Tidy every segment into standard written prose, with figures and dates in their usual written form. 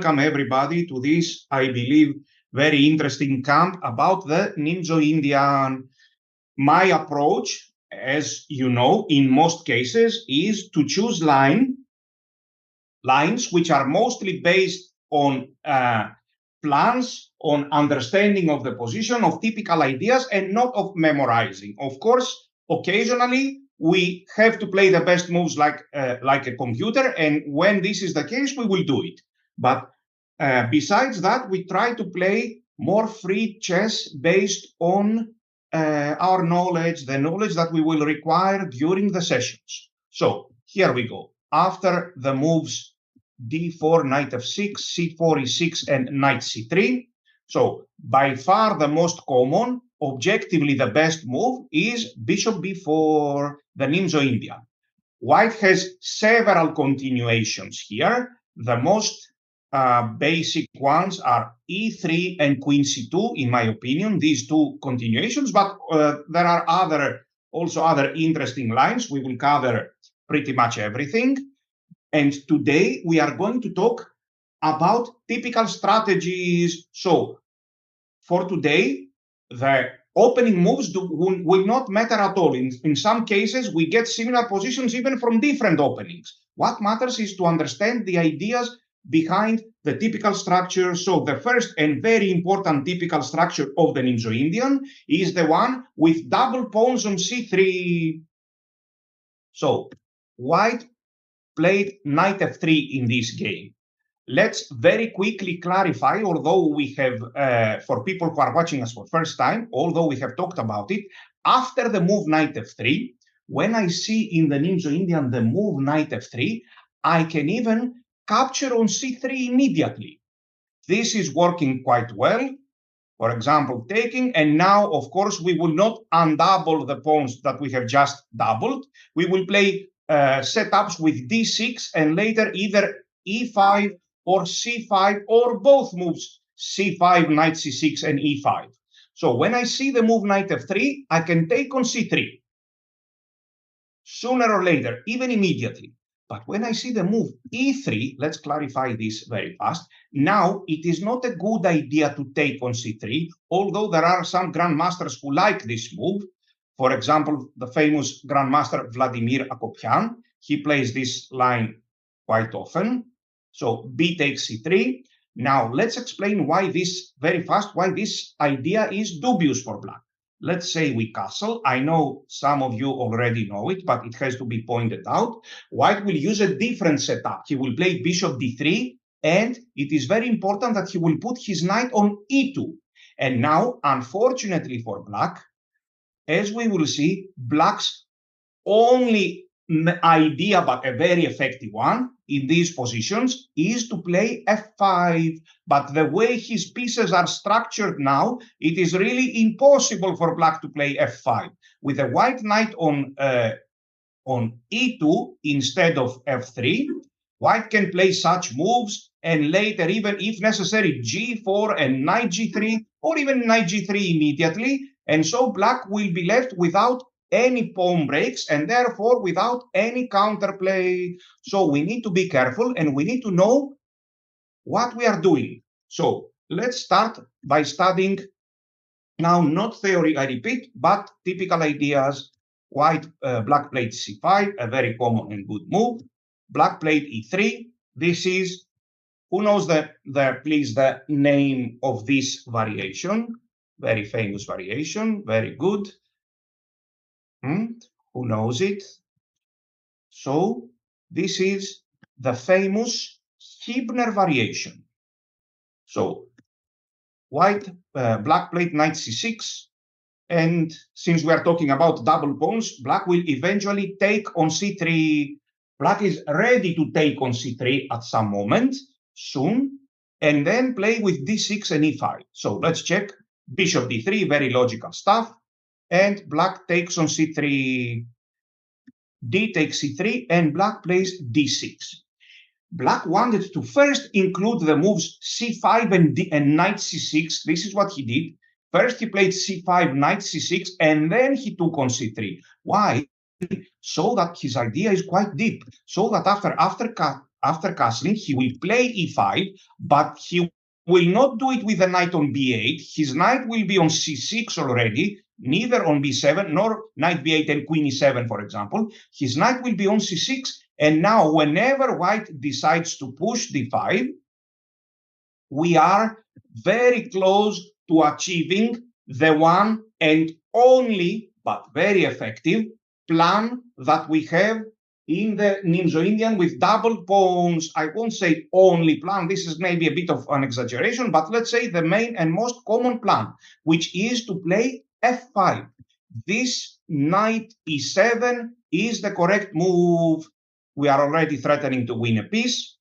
welcome everybody to this, I believe, very interesting camp about the Nimzo-Indian. My approach, as you know, in most cases, is to choose lines which are mostly based on plans, on understanding of the position of typical ideas and not of memorizing. Of course, occasionally we have to play the best moves like a computer, and when this is the case, we will do it. But besides that, we try to play more free chess based on our knowledge, the knowledge that we will require during the sessions. So here we go. After the moves d4, knight f6, c4, e6, and knight c3. So by far the most common, objectively the best move is bishop b4, the Nimzo-Indian. White has several continuations here. The most basic ones are e3 and queen c2, in my opinion, these two continuations, but there are also other interesting lines. We will cover pretty much everything. And today we are going to talk about typical strategies. So for today, the opening moves will not matter at all. In some cases, we get similar positions even from different openings. What matters is to understand the ideas behind the typical structure. So the first and very important typical structure of the Nimzo-Indian is the one with double pawns on c3. So white played knight f3 in this game. Let's very quickly clarify, although we have, for people who are watching us for the first time, although we have talked about it, after the move knight f3, when I see in the Nimzo-Indian the move knight f3, I can even capture on c3 immediately. This is working quite well. For example, taking, and now, of course, we will not undouble the pawns that we have just doubled. We will play setups with d6 and later either e5 or c5 or both moves, c5, knight c6, and e5. So when I see the move knight f3, I can take on c3 sooner or later, even immediately. But when I see the move e3, let's clarify this very fast. Now, it is not a good idea to take on c3, although there are some grandmasters who like this move. For example, the famous grandmaster Vladimir Akopyan, he plays this line quite often. So b takes c3. Now, let's explain why this idea is dubious for black. Let's say we castle. I know some of you already know it, but it has to be pointed out. White will use a different setup. He will play bishop d3, and it is very important that he will put his knight on e2. And now, unfortunately for black, as we will see, black's only idea, but a very effective one in these positions, is to play f5. But the way his pieces are structured now, it is really impossible for black to play f5. With a white knight on e2 instead of f3, white can play such moves, and later, even if necessary, g4 and knight g3, or even knight g3 immediately. And so black will be left without any pawn breaks and therefore without any counterplay. So we need to be careful and we need to know what we are doing. So let's start by studying now, not theory, I repeat, but typical ideas. White, black played c5, a very common and good move. Black played e3. This is, who knows please, the name of this variation? Very famous variation, very good. Who knows it? So this is the famous Hibner variation. So white, black played knight c6, and since we are talking about double pawns, black will eventually take on c3. Black is ready to take on c3 at some moment soon, and then play with d6 and e5. So let's check. Bishop d3, very logical stuff. And black takes on c3, d takes c3, and black plays d6. Black wanted to first include the moves c5 and knight c6. This is what he did. First, he played c5, knight c6, and then he took on c3. Why? So that his idea is quite deep. So that after castling, he will play e5, but he will not do it with the knight on b8. His knight will be on c6 already, neither on b7, nor knight b8 and queen e7, for example. His knight will be on c6, and now whenever white decides to push d5, we are very close to achieving the one and only, but very effective, plan that we have in the Nimzo-Indian with double pawns. I won't say only plan, this is maybe a bit of an exaggeration, but let's say the main and most common plan, which is to play f5. This knight e7 is the correct move. We are already threatening to win a piece.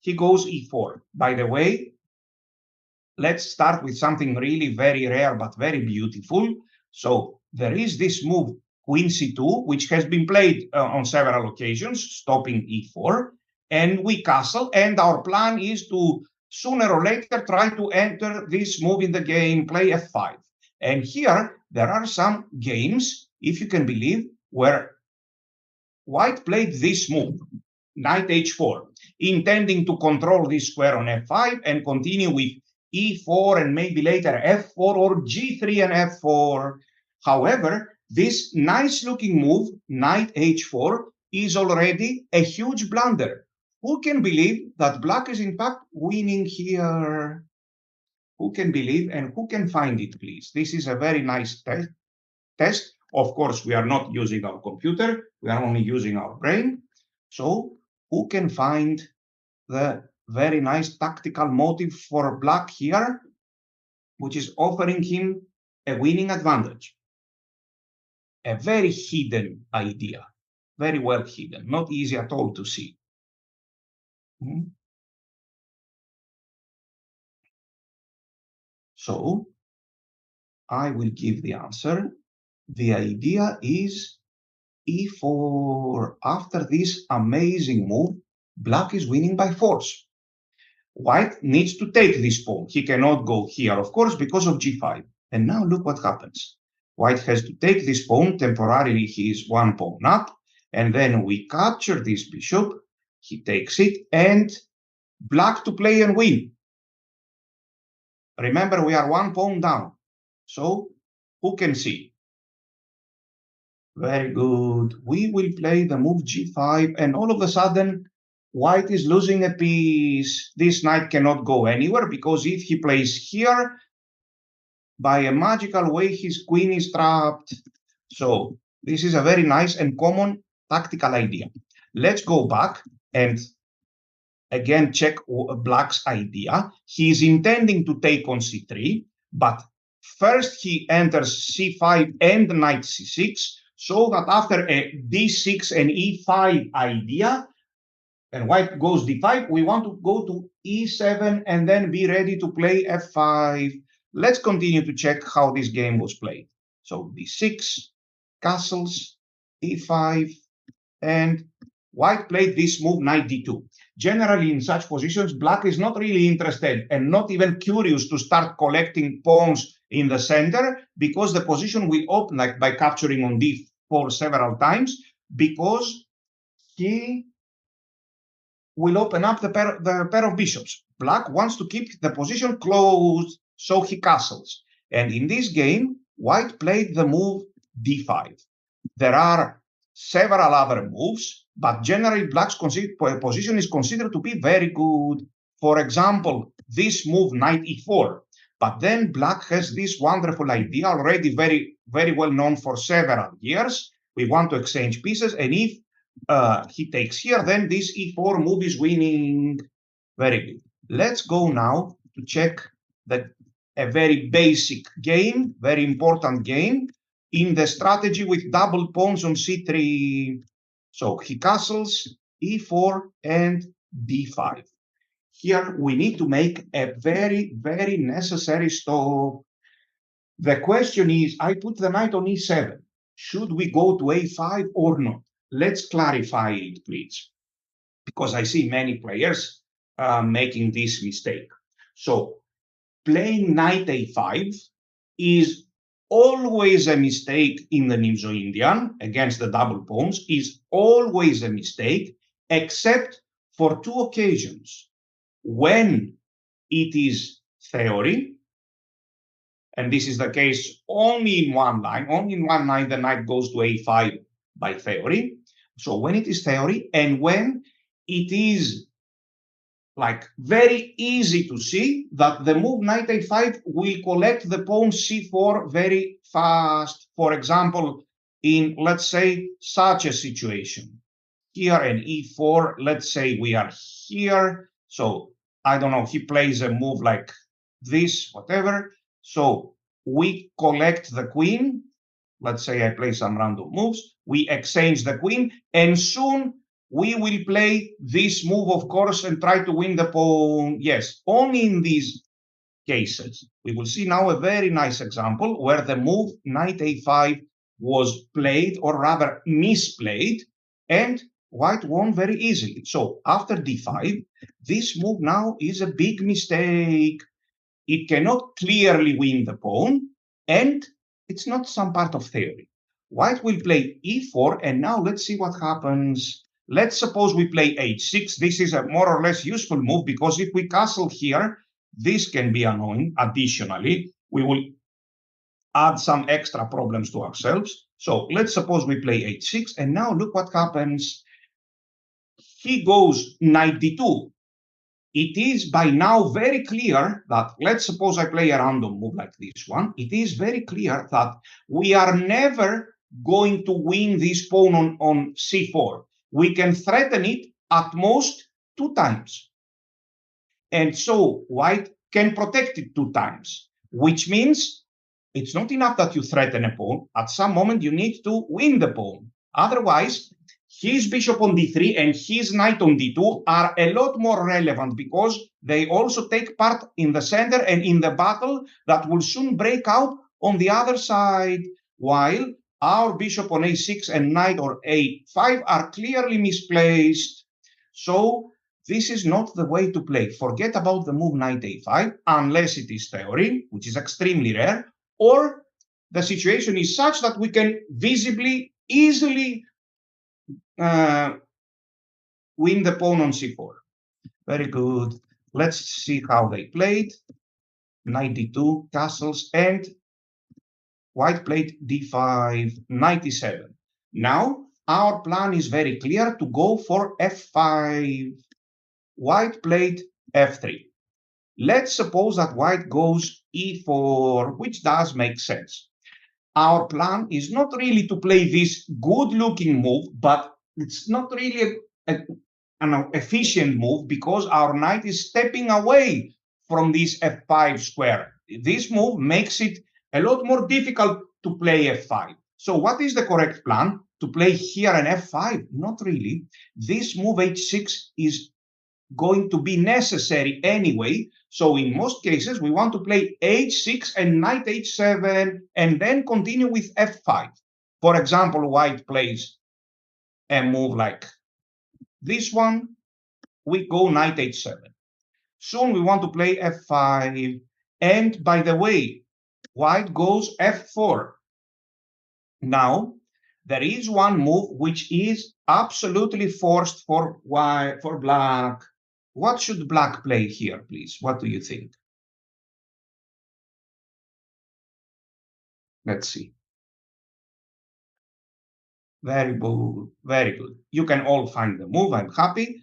He goes e4. By the way, let's start with something really very rare but very beautiful. So there is this move, queen c2, which has been played on several occasions, stopping e4, and we castle, and our plan is to sooner or later try to enter this move in the game, play f5. And here there are some games, if you can believe, where white played this move, knight h4, intending to control this square on f5 and continue with e4 and maybe later f4 or g3 and f4. However, this nice looking move, knight h4, is already a huge blunder. Who can believe that black is in fact winning here? Who can believe and who can find it, please? This is a very nice test. Of course, we are not using our computer. We are only using our brain. So who can find the very nice tactical motive for black here, which is offering him a winning advantage? A very hidden idea, very well hidden, not easy at all to see. So I will give the answer. The idea is e4. After this amazing move, black is winning by force. White needs to take this pawn. He cannot go here, of course, because of g5. And now look what happens. White has to take this pawn. Temporarily, he is one pawn up. And then we capture this bishop. He takes it. And black to play and win. Remember, we are one pawn down. So who can see? Very good. We will play the move g5. And all of a sudden, white is losing a piece. This knight cannot go anywhere because if he plays here, by a magical way, his queen is trapped. So this is a very nice and common tactical idea. Let's go back and again check black's idea. He is intending to take on c3, but first he enters c5 and knight c6, so that after a d6 and e5 idea, and white goes d5, we want to go to e7 and then be ready to play f5. Let's continue to check how this game was played. So d6, castles, e5, and white played this move, knight d2. Generally, in such positions, black is not really interested and not even curious to start collecting pawns in the center, because the position will open like by capturing on d4 several times, because he will open up the pair of bishops. Black wants to keep the position closed, so he castles. And in this game, white played the move d5. There are several other moves, but generally black's position is considered to be very good. For example, this move, knight e4. But then black has this wonderful idea, already very, very well known for several years. We want to exchange pieces, and if he takes here, then this e4 move is winning. Very good. Let's go now to check a very basic game, very important game in the strategy with double pawns on c3. So he castles e4 and d5. Here we need to make a very, very necessary stop. The question is, I put the knight on e7. Should we go to a5 or not? Let's clarify it, please, because I see many players making this mistake. So playing knight a5 is always a mistake in the Nimzo-Indian against the double pawns, is always a mistake, except for two occasions. When it is theory, and this is the case only in one line, only in one line the knight goes to a5 by theory. So when it is theory, and when it is like very easy to see that the move knight a5 will collect the pawn c4 very fast. For example, in, let's say, such a situation. Here and e4, let's say we are here. So I don't know, he plays a move like this, whatever. So we collect the queen. Let's say I play some random moves. We exchange the queen, and soon we will play this move, of course, and try to win the pawn. Yes, only in these cases. We will see now a very nice example where the move knight a5 was played, or rather misplayed, and white won very easily. So after d5, this move now is a big mistake. It cannot clearly win the pawn, and it's not some part of theory. White will play e4, and now let's see what happens. Let's suppose we play h6. This is a more or less useful move, because if we castle here, this can be annoying. Additionally, we will add some extra problems to ourselves. So let's suppose we play h6, and now look what happens. He goes knight d2. It is by now very clear that, let's suppose I play a random move like this one, it is very clear that we are never going to win this pawn on c4. We can threaten it at most 2 times. And so white can protect it 2 times, which means it's not enough that you threaten a pawn. At some moment, you need to win the pawn. Otherwise, his bishop on d3 and his knight on d2 are a lot more relevant, because they also take part in the center and in the battle that will soon break out on the other side, while our bishop on a6 and knight or a5 are clearly misplaced. So this is not the way to play. Forget about the move knight a5, unless it is theory, which is extremely rare, or the situation is such that we can visibly, easily win the pawn on c4. Very good. Let's see how they played. Knight d2, castles, and white played d5, knight e7. Now, our plan is very clear to go for f5. White played f3. Let's suppose that white goes e4, which does make sense. Our plan is not really to play this good-looking move, but it's not really an efficient move, because our knight is stepping away from this f5 square. This move makes it a lot more difficult to play f5. So what is the correct plan? To play here an f5? Not really. This move h6 is going to be necessary anyway. So in most cases, we want to play h6 and knight h7, and then continue with f5. For example, white plays a move like this one. We go knight h7. Soon we want to play f5. And by the way, white goes f4. Now, there is one move which is absolutely forced for black. What should black play here, please? What do you think? Let's see. Very good, very good. You can all find the move, I'm happy.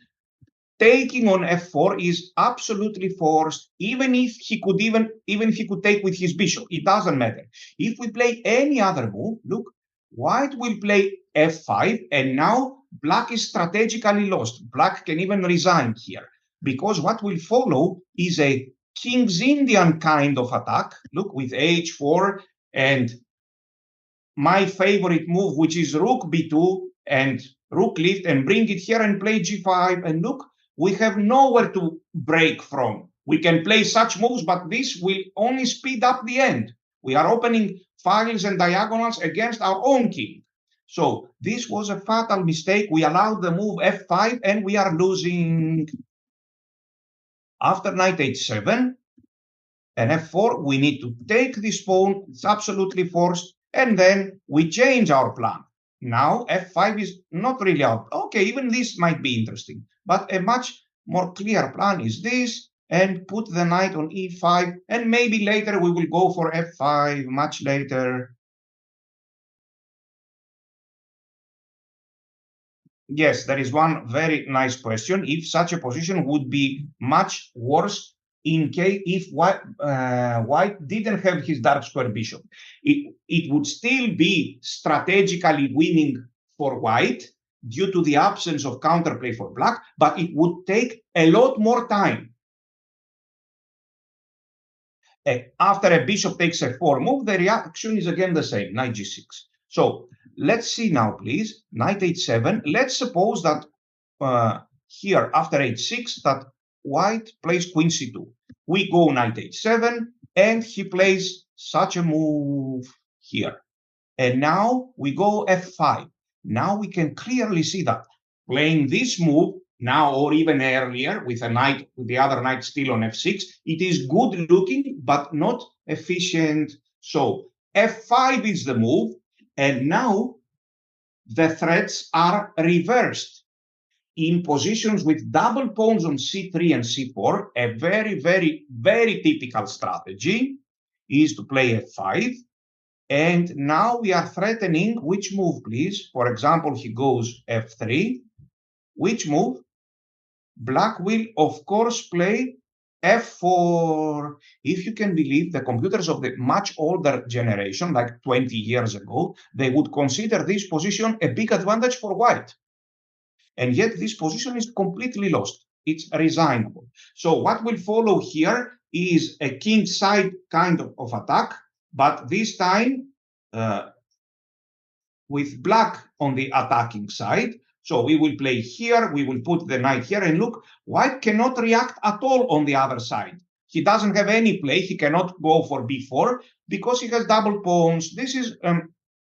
Taking on f4 is absolutely forced, even if he could take with his bishop. It doesn't matter. If we play any other move, look, white will play f5, and now black is strategically lost. Black can even resign here, because what will follow is a King's Indian kind of attack. Look, with h4 and my favorite move, which is rook b2 and rook lift, and bring it here and play g5. And look, we have nowhere to break from. We can play such moves, but this will only speed up the end. We are opening files and diagonals against our own king. So this was a fatal mistake. We allowed the move f5, and we are losing. After knight h7 and f4, we need to take this pawn. It's absolutely forced. And then we change our plan. now f5 is not really out. Okay, even this might be interesting, but a much more clear plan is this, and put the knight on e5, and maybe later we will go for f5, much later. Yes, there is one very nice question. If such a position would be much worse in case if White didn't have his dark square bishop, it would still be strategically winning for White due to the absence of counterplay for Black, but it would take a lot more time. After a bishop takes a 4 move, the reaction is again the same, knight g6. So let's see now, please, knight h7. Let's suppose that here after h6 that White plays queen c2. We go knight h7, and he plays such a move here. And now we go f5. Now we can clearly see that playing this move now, or even earlier with a knight, with the other knight still on f6, it is good looking but not efficient. So f5 is the move, and now the threats are reversed. In positions with double pawns on c3 and c4, a very, very, very typical strategy is to play f5. And now we are threatening which move, please? For example, he goes f3. Which move? Black will, of course, play f4. If you can believe, the computers of the much older generation, like 20 years ago, they would consider this position a big advantage for White. And yet this position is completely lost. It's resignable. So what will follow here is a king side kind of attack, but this time with Black on the attacking side. So we will play here, we will put the knight here, and look, White cannot react at all on the other side. He doesn't have any play, he cannot go for b4 because he has double pawns. This is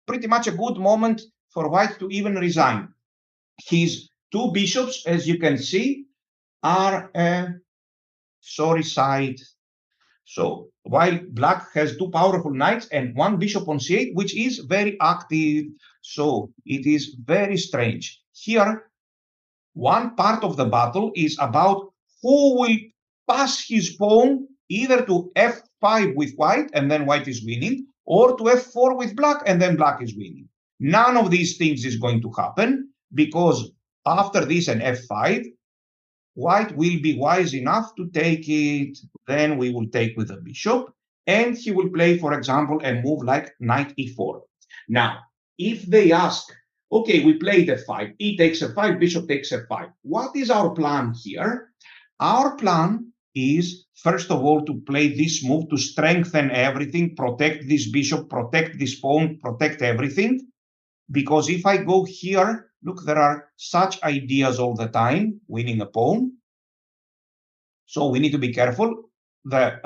pretty much a good moment for White to even resign. His two bishops, as you can see, are sorry side. So while Black has two powerful knights and one bishop on c8, which is very active, so it is very strange. Here, one part of the battle is about who will pass his pawn either to f5 with White, and then White is winning, or to f4 with Black, and then Black is winning. None of these things is going to happen, because after this and f5, White will be wise enough to take it. Then we will take with the bishop, and he will play, for example, a move like knight e4. Now, if they ask, okay, we played f5, e takes f5, bishop takes f5. What is our plan here? Our plan is, first of all, to play this move to strengthen everything, protect this bishop, protect this pawn, protect everything. Because if I go here, look, there are such ideas all the time, winning a pawn. So we need to be careful. The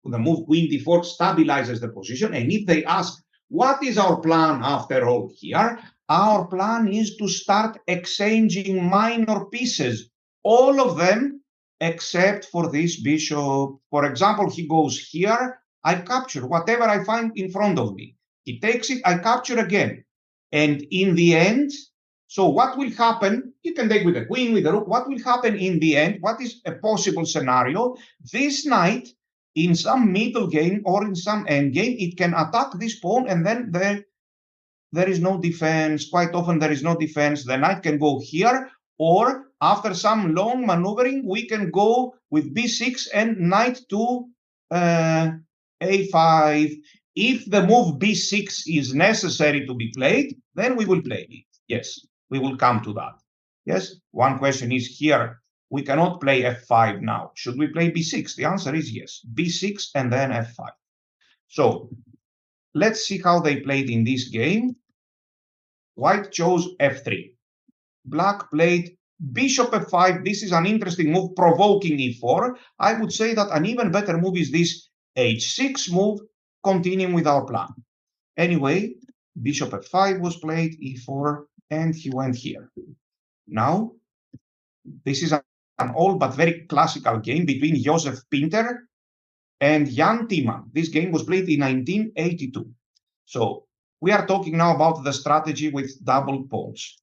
move queen d4 stabilizes the position. And if they ask, what is our plan after all here? Our plan is to start exchanging minor pieces, all of them except for this bishop. For example, he goes here, I capture whatever I find in front of me. He takes it, I capture again. And in the end, so what will happen? You can take with the queen, with the rook. What will happen in the end? What is a possible scenario? This knight, in some middle game or in some end game, it can attack this pawn, and then there is no defense. Quite often there is no defense. The knight can go here, or after some long maneuvering, we can go with b6 and knight to a5. If the move b6 is necessary to be played, then we will play it. Yes, we will come to that. Yes, one question is here, we cannot play f5 now. Should we play b6? The answer is yes, b6 and then f5. So let's see how they played in this game. White chose f3. Black played bishop f5. This is an interesting move, provoking e4. I would say that an even better move is this h6 move, continuing with our plan. Anyway, bishop f5 was played, e4, and he went here. Now, this is an old but very classical game between Josef Pinter and Jan Timman. This game was played in 1982. So we are talking now about the strategy with double pawns.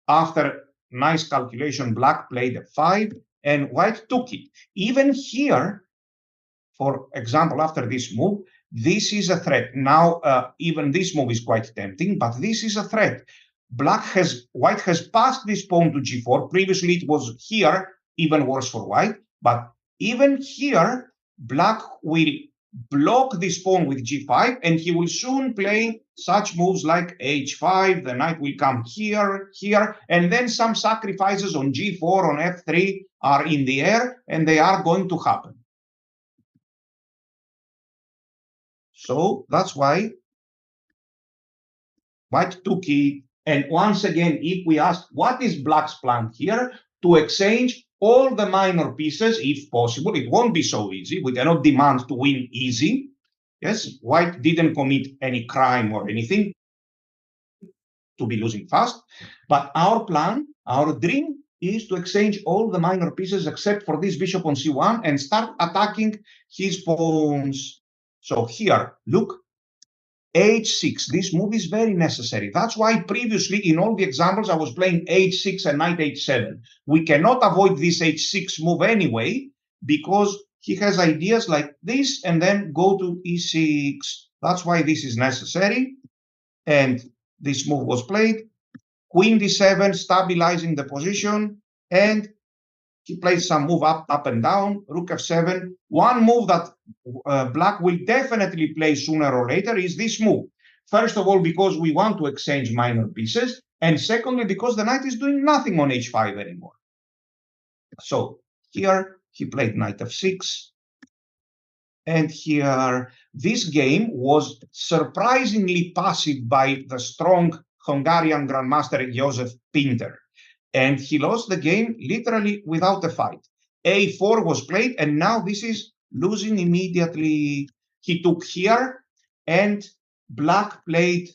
After nice calculation, black played f5 and white took it. Even here, for example, after this move, this is a threat. Now, even this move is quite tempting, but this is a threat. White has passed this pawn to g4. Previously, it was here, even worse for white. But even here, black will block this pawn with g5, and he will soon play such moves like h5. The knight will come here, and then some sacrifices on g4, on f3 are in the air, and they are going to happen. So that's why white took it. And once again, if we ask what is black's plan here, to exchange all the minor pieces, if possible. It won't be so easy. We cannot demand to win easy. Yes, white didn't commit any crime or anything to be losing fast. But our plan, our dream, is to exchange all the minor pieces except for this bishop on c1 and start attacking his pawns. So here, look, h6. This move is very necessary. That's why previously in all the examples I was playing h6 and knight h7. We cannot avoid this h6 move anyway because he has ideas like this and then go to e6. That's why this is necessary. And this move was played. Queen d7, stabilizing the position, and he plays some move up and down, rook f7. One move that black will definitely play sooner or later is this move. First of all, because we want to exchange minor pieces, and secondly, because the knight is doing nothing on h5 anymore. So here he played knight f6, and here this game was surprisingly passive by the strong Hungarian grandmaster Josef Pinter. And he lost the game literally without a fight. a4 was played, and now this is losing immediately. He took here, and black played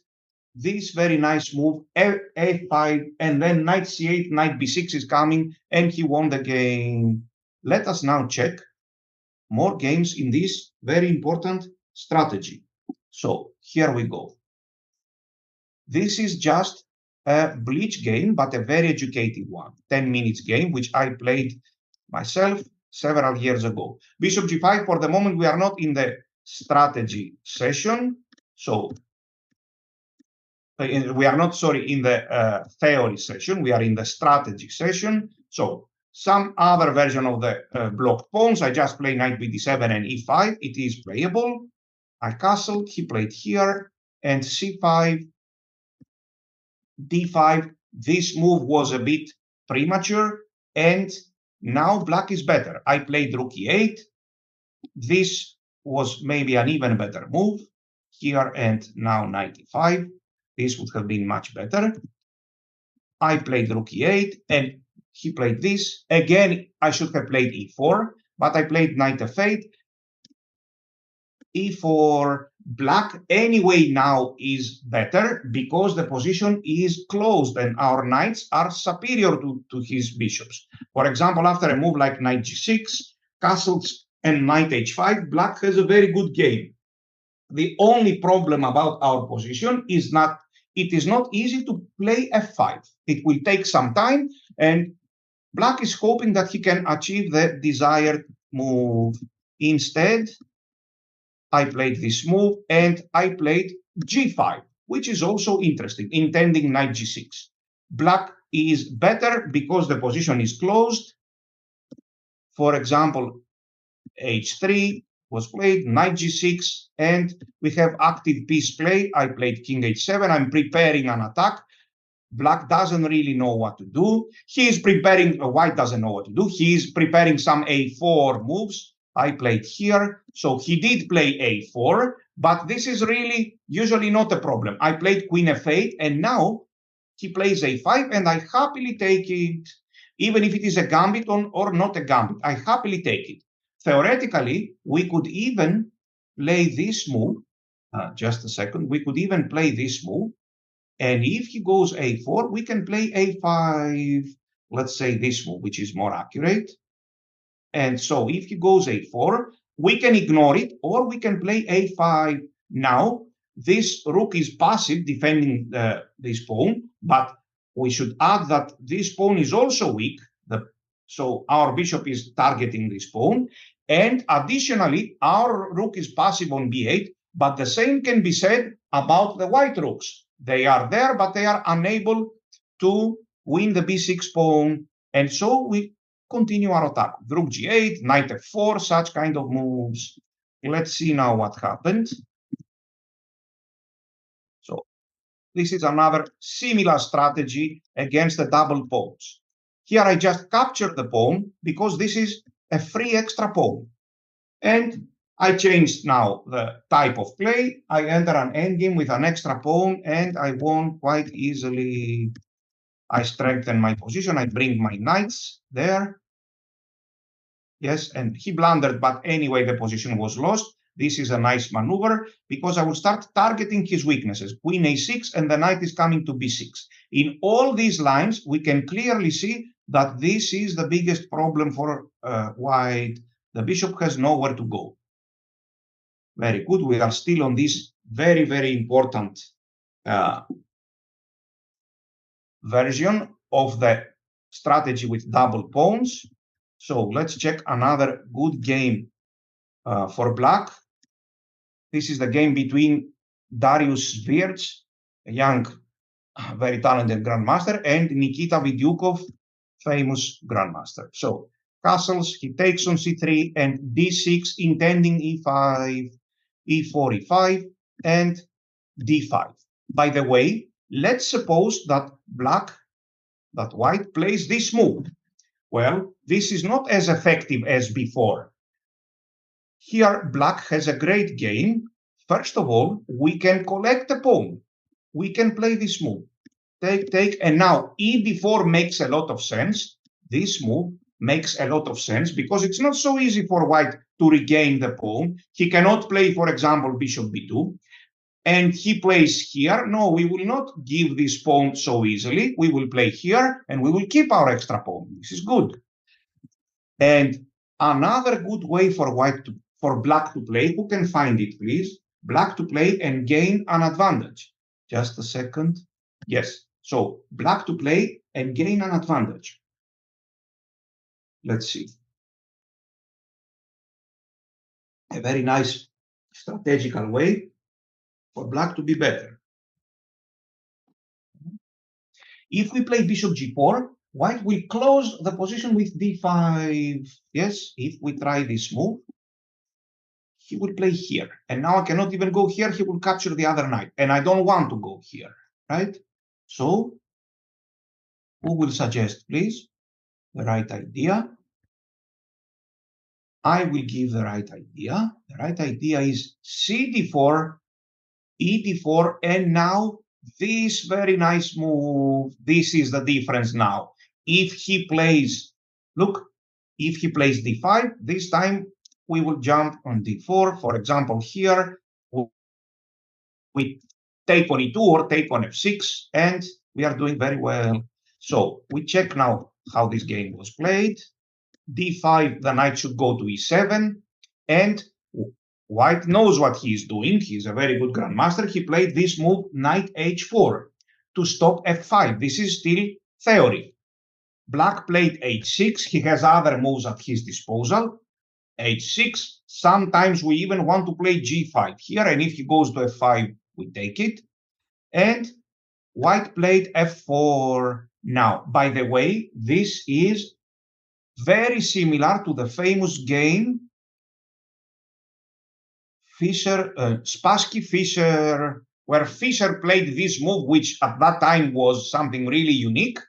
this very nice move, a5, and then knight c8, knight b6 is coming, and he won the game. Let us now check more games in this very important strategy. So here we go. This is just a Bleach game, but a very educated one. 10 minutes game, which I played myself several years ago. Bishop g5, for the moment, we are not in the strategy session. So we are not, sorry, in the theory session. We are in the strategy session. So some other version of the blocked pawns. I just play knight bd7 and e5. It is playable. I castled. He played here, and c5, d5. This move was a bit premature, and now black is better. I played rook e8. This was maybe an even better move here, and now knight e5. This would have been much better. I played rook e8, and he played this. Again, I should have played e4, but I played knight f8. e4, black anyway now is better because the position is closed and our knights are superior to his bishops. For example, after a move like knight g6, castles, and knight h5, black has a very good game. The only problem about our position is that it is not easy to play f5. It will take some time, and black is hoping that he can achieve the desired move. Instead, I played this move, and I played g5, which is also interesting, intending knight g6. Black is better because the position is closed. For example, h3 was played, knight g6, and we have active piece play. I played king h7. I'm preparing an attack. Black doesn't really know what to do. He is preparing, white doesn't know what to do. He is preparing some a4 moves. I played here. So he did play a4, but this is really usually not a problem. I played queen f8, and now he plays a5, and I happily take it, even if it is a gambit or not a gambit. I happily take it. Theoretically, we could even play this move. Just a second. We could even play this move. And if he goes a4, we can play a5, let's say this move, which is more accurate. And so if he goes a4, we can ignore it, or we can play a5 now. this rook is passive defending this pawn, but we should add that this pawn is also weak. So our bishop is targeting this pawn. And additionally, our rook is passive on b8, but the same can be said about the white rooks. They are there, but they are unable to win the b6 pawn. And so we continue our attack. Rook g8, knight f4, such kind of moves. Let's see now what happened. So this is another similar strategy against the double pawns. Here I just captured the pawn because this is a free extra pawn. And I changed now the type of play. I enter an endgame with an extra pawn and I won quite easily. I strengthen my position. I bring my knights there. Yes, and he blundered, but anyway, the position was lost. This is a nice maneuver because I will start targeting his weaknesses. Queen a6 and the knight is coming to b6. In all these lines, we can clearly see that this is the biggest problem for white. The bishop has nowhere to go. Very good. We are still on this very, very important version of the strategy with double pawns. So let's check another good game for black. This is the game between Darius Virch, a young, very talented grandmaster, and Nikita Vidyukov, famous grandmaster. So castles, he takes on c3 and d6, intending e5, e4, e5, and d5. By the way, let's suppose that white plays this move. Well, this is not as effective as before. Here, black has a great game. First of all, we can collect the pawn. We can play this move. Take, and now e4 makes a lot of sense. This move makes a lot of sense because it's not so easy for white to regain the pawn. He cannot play, for example, bishop b2. And he plays here. No, we will not give this pawn so easily. We will play here, and we will keep our extra pawn. This is good. And another good way for black to play, who can find it, please? Black to play and gain an advantage. Just a second. Yes. So black to play and gain an advantage. Let's see. A very nice strategical way for black to be better. If we play bishop g4, white will close the position with d5. Yes, if we try this move, he will play here. And now I cannot even go here. He will capture the other knight. And I don't want to go here, right? So who will suggest, please, the right idea? I will give the right idea. The right idea is cd4, e4, and now this very nice move. This is the difference now. If he plays, look, if he plays d5, this time we will jump on d4. For example, here we take on e2 or take on f6, and we are doing very well. So we check now how this game was played. d5, the knight should go to e7, and white knows what he is doing. He is a very good grandmaster. He played this move, knight h4, to stop f5. This is still theory. Black played h6. He has other moves at his disposal. h6. Sometimes we even want to play g5 here, and if he goes to f5, we take it. And white played f4. Now, by the way, this is very similar to the famous game Spassky-Fischer, where Fischer played this move, which at that time was something really unique.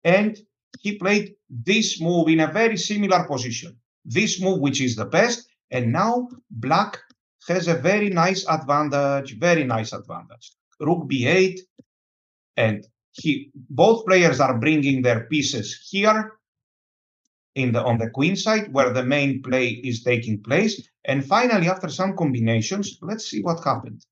And he played this move in a very similar position. This move, which is the best. And now black has a very nice advantage, Rook b8. And both players are bringing their pieces here on the queen side, where the main play is taking place. And finally, after some combinations, let's see what happened.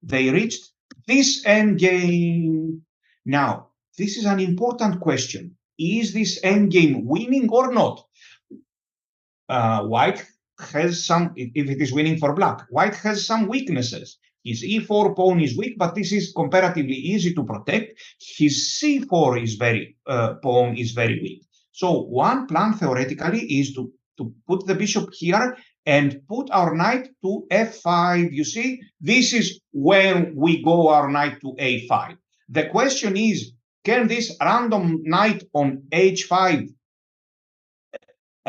They reached this endgame. Now, this is an important question. Is this endgame winning or not? White has some, if it is winning for black, white has some weaknesses. His e4 pawn is weak, but this is comparatively easy to protect. His c4 is pawn is very weak. So one plan theoretically is to put the bishop here and put our knight to f5. You see, this is when we go our knight to a5. The question is, can this random knight on h5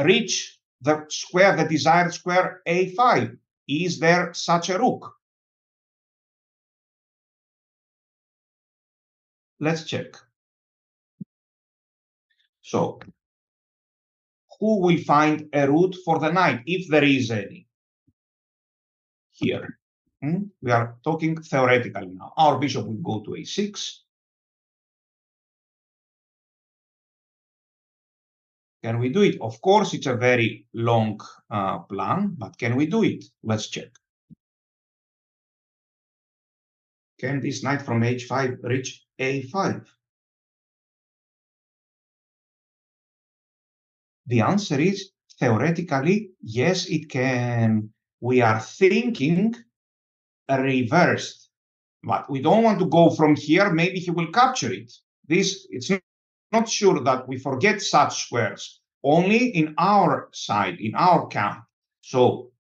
reach the square, the desired square a5? Is there such a rook? Let's check. So, who will find a route for the knight, if there is any? Here. We are talking theoretically now. Our bishop will go to a6. Can we do it? Of course, it's a very long plan, but can we do it? Let's check. Can this knight from h5 reach a5? The answer is theoretically, yes, it can. We are thinking reversed, but we don't want to go from here. Maybe he will capture it. It's not sure that we forget such squares, only in our side, in our camp. So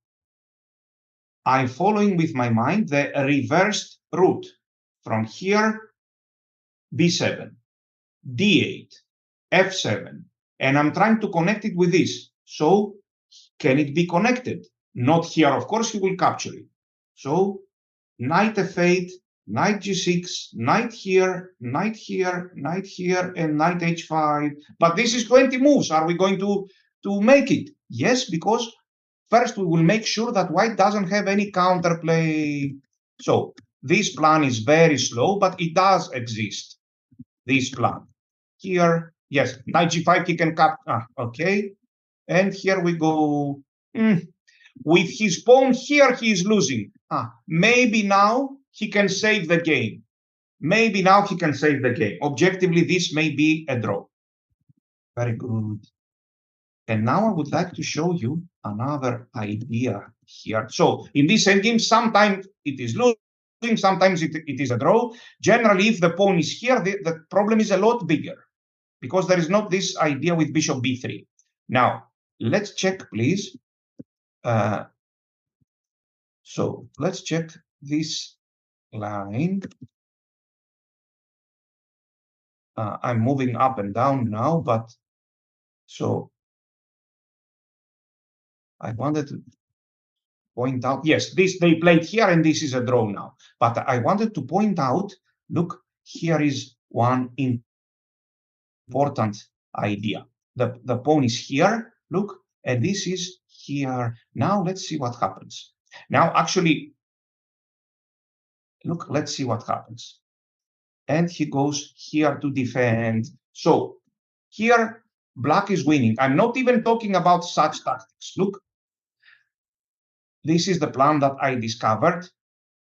I'm following with my mind the reversed route from here, b7, d8, f7, and I'm trying to connect it with this. So can it be connected? Not here, of course, he will capture it. So knight f8, knight g6, knight here, knight here, knight here, and knight h5. But this is 20 moves. Are we going to make it? Yes, because first we will make sure that white doesn't have any counterplay. So this plan is very slow, but it does exist, this plan. Here, yes, knight g5, he can cap. Okay. And here we go. With his pawn here, he is losing. Maybe now he can save the game. Maybe now he can save the game. Objectively, this may be a draw. Very good. And now I would like to show you another idea here. So in this endgame, sometimes it is losing, sometimes it is a draw. Generally, if the pawn is here, the problem is a lot bigger because there is not this idea with bishop b3. Now, let's check, please. So let's check this line. I'm moving up and down now, but so I wanted to point out, yes, this they played here and this is a draw now. But I wanted to point out, look, here is one important idea. The pawn is here, look, and this is here. Now let's see what happens. Now, actually, look, let's see what happens. And he goes here to defend. So here, black is winning. I'm not even talking about such tactics. Look, this is the plan that I discovered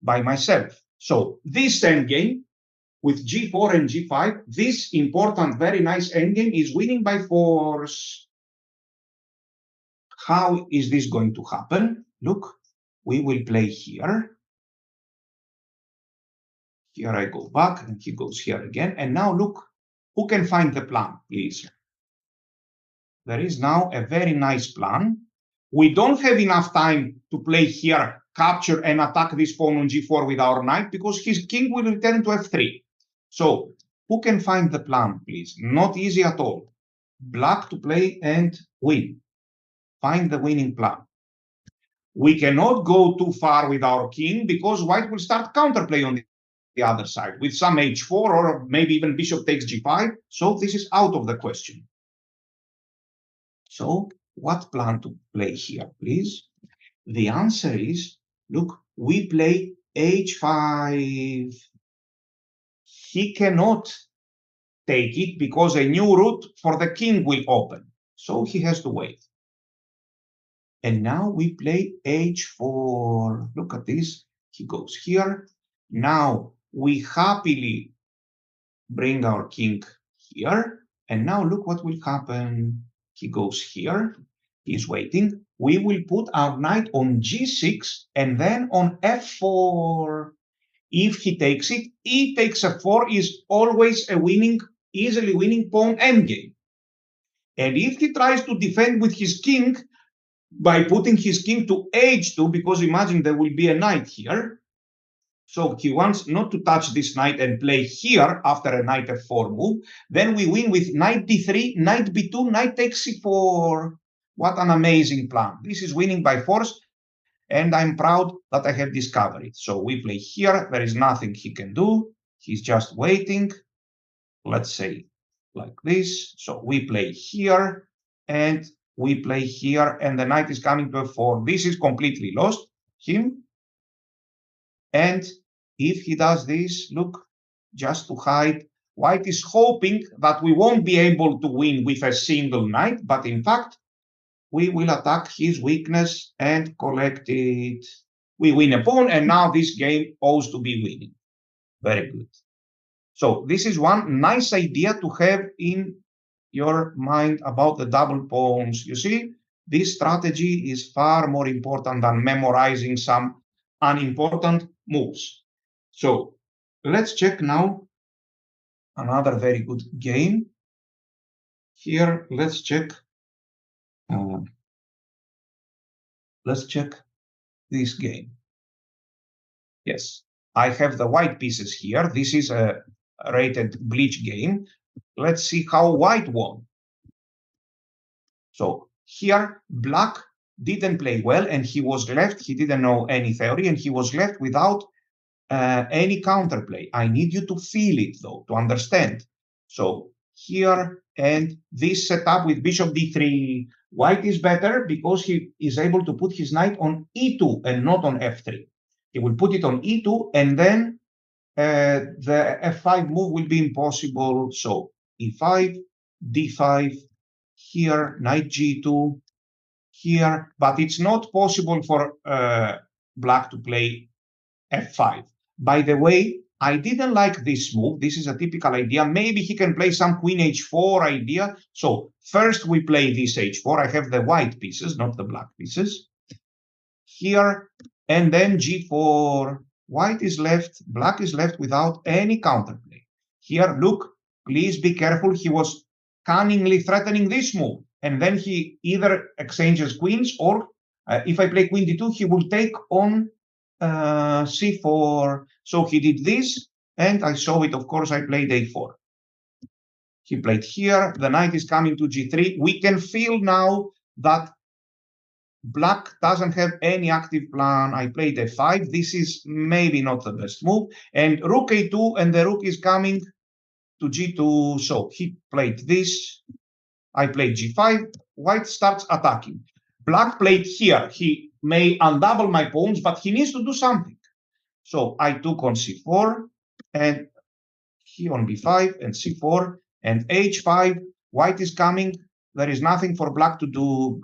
by myself. So this endgame with g4 and g5, this important, very nice endgame is winning by force. How is this going to happen? Look, we will play here. Here I go back, and he goes here again. And now look, who can find the plan, please? There is now a very nice plan. We don't have enough time to play here, capture and attack this pawn on g4 with our knight, because his king will return to f3. So who can find the plan, please? Not easy at all. Black to play and win. Find the winning plan. We cannot go too far with our king because white will start counterplay on the other side with some h4 or maybe even bishop takes g5. So this is out of the question. So what plan to play here, please? The answer is, look, we play h5. He cannot take it because a new route for the king will open. So he has to wait. And now we play h4. Look at this. He goes here. Now we happily bring our king here. And now look what will happen. He goes here. He's waiting. We will put our knight on g6 and then on f4. If he takes it, e takes f4 is always a easily winning pawn endgame. And if he tries to defend with his king by putting his king to h2, because imagine there will be a knight here, so he wants not to touch this knight and play here after a knight f4 move. Then we win with knight d3, knight b2, knight takes c4. What an amazing plan. This is winning by force, and I'm proud that I have discovered it. So we play here. There is nothing he can do. He's just waiting. Let's say like this. So we play here, and we play here, and the knight is coming to f4. This is completely lost, him. And if he does this, look, just to hide, white is hoping that we won't be able to win with a single knight, but in fact, we will attack his weakness and collect it. We win a pawn, and now this game owes to be winning. Very good. So this is one nice idea to have in your mind about the double pawns. You see, this strategy is far more important than memorizing some unimportant moves. So let's check now another very good game. Here, let's check this game. Yes, I have the white pieces here. This is a rated bleach game. Let's see how white won. So here, black didn't play well, and he was left, he didn't know any theory, and he was left without any counterplay. I need you to feel it, though, to understand. So here, and this setup with bishop d3, white is better because he is able to put his knight on e2 and not on f3. He will put it on e2, and then the f5 move will be impossible. So e5, d5, here, knight g2, here, but it's not possible for black to play f5. By the way, I didn't like this move. This is a typical idea. Maybe he can play some queen h4 idea. So first we play this h4. I have the white pieces, not the black pieces. Here, and then g4. White is left, black is left without any counterplay. Here, look, please be careful. He was cunningly threatening this move. And then he either exchanges queens, or if I play queen d2, he will take on c4. So he did this, and I saw it. Of course, I played a4. He played here. The knight is coming to g3. We can feel now that black doesn't have any active plan. I played a5. This is maybe not the best move. And rook a2, and the rook is coming to g2. So he played this. I played g5. White starts attacking. Black played here. He may undouble my pawns, but he needs to do something. So I took on c4, and he on b5 and c4 and h5. White is coming. There is nothing for black to do.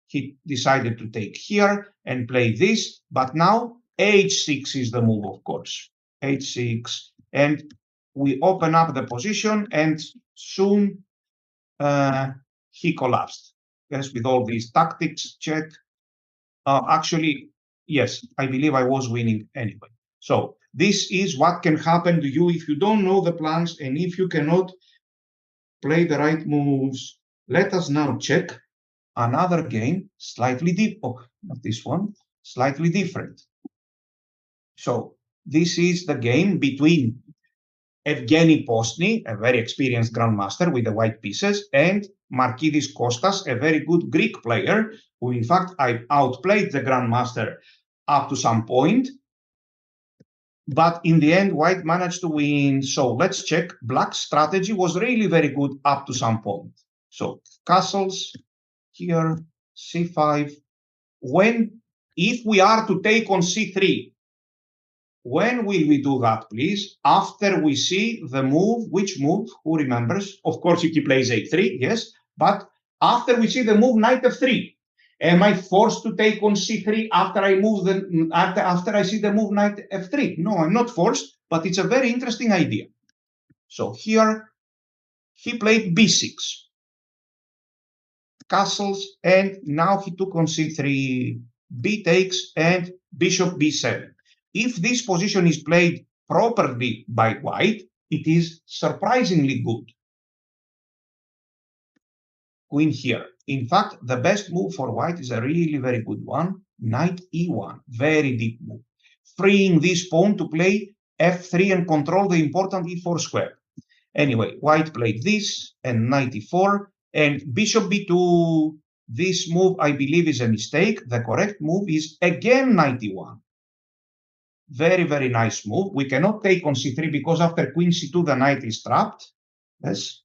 He decided to take here and play this, but now h6 is the move, of course. h6, and we open up the position, and soon he collapsed. Yes, with all these tactics, check. Actually, yes, I believe I was winning anyway. So this is what can happen to you if you don't know the plans and if you cannot play the right moves. Let us now check another game, slightly deep. Oh, not this one, slightly different. So this is the game between Evgeny Postny, a very experienced grandmaster with the white pieces, and Markidis Kostas, a very good Greek player, who in fact I outplayed the grandmaster up to some point. But in the end, white managed to win. So let's check. Black's strategy was really very good up to some point. So castles here, c5. If we are to take on c3, when will we do that, please? After we see the move. Which move? Who remembers? Of course, if he plays a3, yes. But after we see the move knight f3, am I forced to take on c3 after I see the move knight f3? No, I'm not forced, but it's a very interesting idea. So here he played b6. castles, and now he took on c3, b takes, and bishop b7. If this position is played properly by white, it is surprisingly good. Queen here. In fact, the best move for white is a really very good one. Knight e1, very deep move, freeing this pawn to play f3 and control the important e4 square. Anyway, white played this and knight e4 and bishop b2. This move, I believe, is a mistake. The correct move is again knight e1. Very, very nice move. We cannot take on c3 because after queen c2, the knight is trapped. Yes.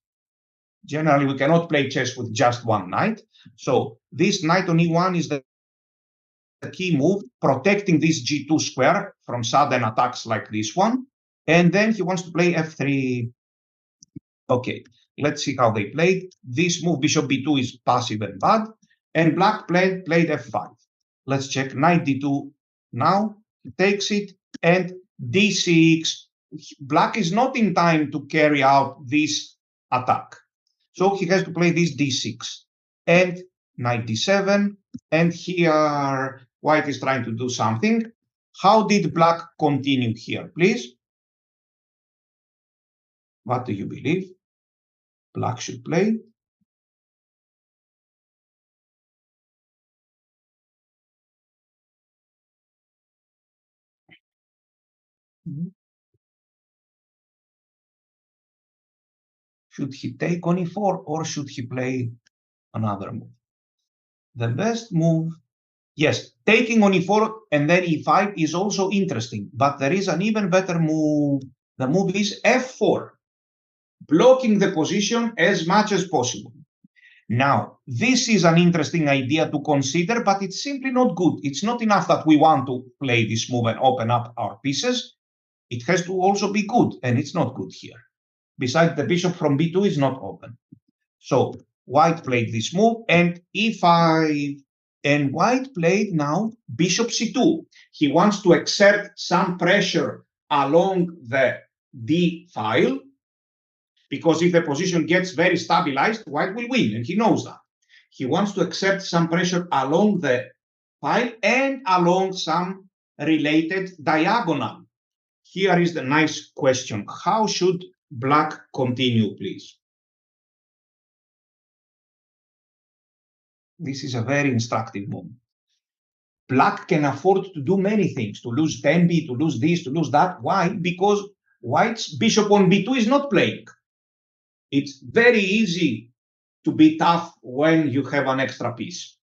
Generally, we cannot play chess with just one knight. So this knight on e1 is the key move, protecting this g2 square from sudden attacks like this one. And then he wants to play f3. Okay, let's see how they played. This move, bishop b2, is passive and bad. And black played f5. Let's check knight d2 now. He takes it, and d6. Black is not in time to carry out this attack. So he has to play this d6 and knight d7. And here, white is trying to do something. How did black continue here, please? What do you believe black should play? Should he take on e4 or should he play another move? The best move, yes, taking on e4 and then e5 is also interesting, but there is an even better move. The move is f4, blocking the position as much as possible. Now, this is an interesting idea to consider, but it's simply not good. It's not enough that we want to play this move and open up our pieces. It has to also be good, and it's not good here. Besides, the bishop from b2 is not open. So white played this move and e5, and white played now bishop c2. He wants to exert some pressure along the d file, because if the position gets very stabilized, white will win, and he knows that. He wants to exert some pressure along the file and along some related diagonal. Here is the nice question. How should black continue, please? This is a very instructive moment. Black can afford to do many things, to lose 10b, to lose this, to lose that. Why? Because white's bishop on b2 is not playing. It's very easy to be tough when you have an extra piece.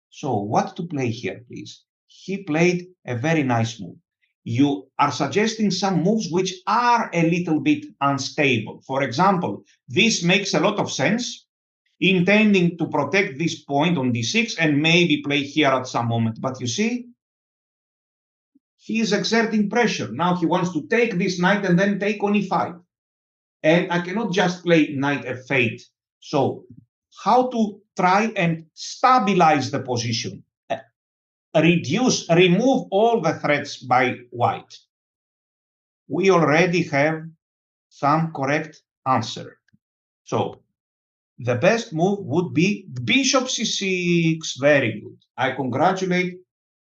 So what to play here, please? He played a very nice move. You are suggesting some moves which are a little bit unstable. For example, this makes a lot of sense, intending to protect this point on d6 and maybe play here at some moment. But you see, he is exerting pressure. Now he wants to take this knight and then take on e5. And I cannot just play knight f8. So how to try and stabilize the position? Remove all the threats by white. We already have some correct answer. So the best move would be bishop c6. Very good. I congratulate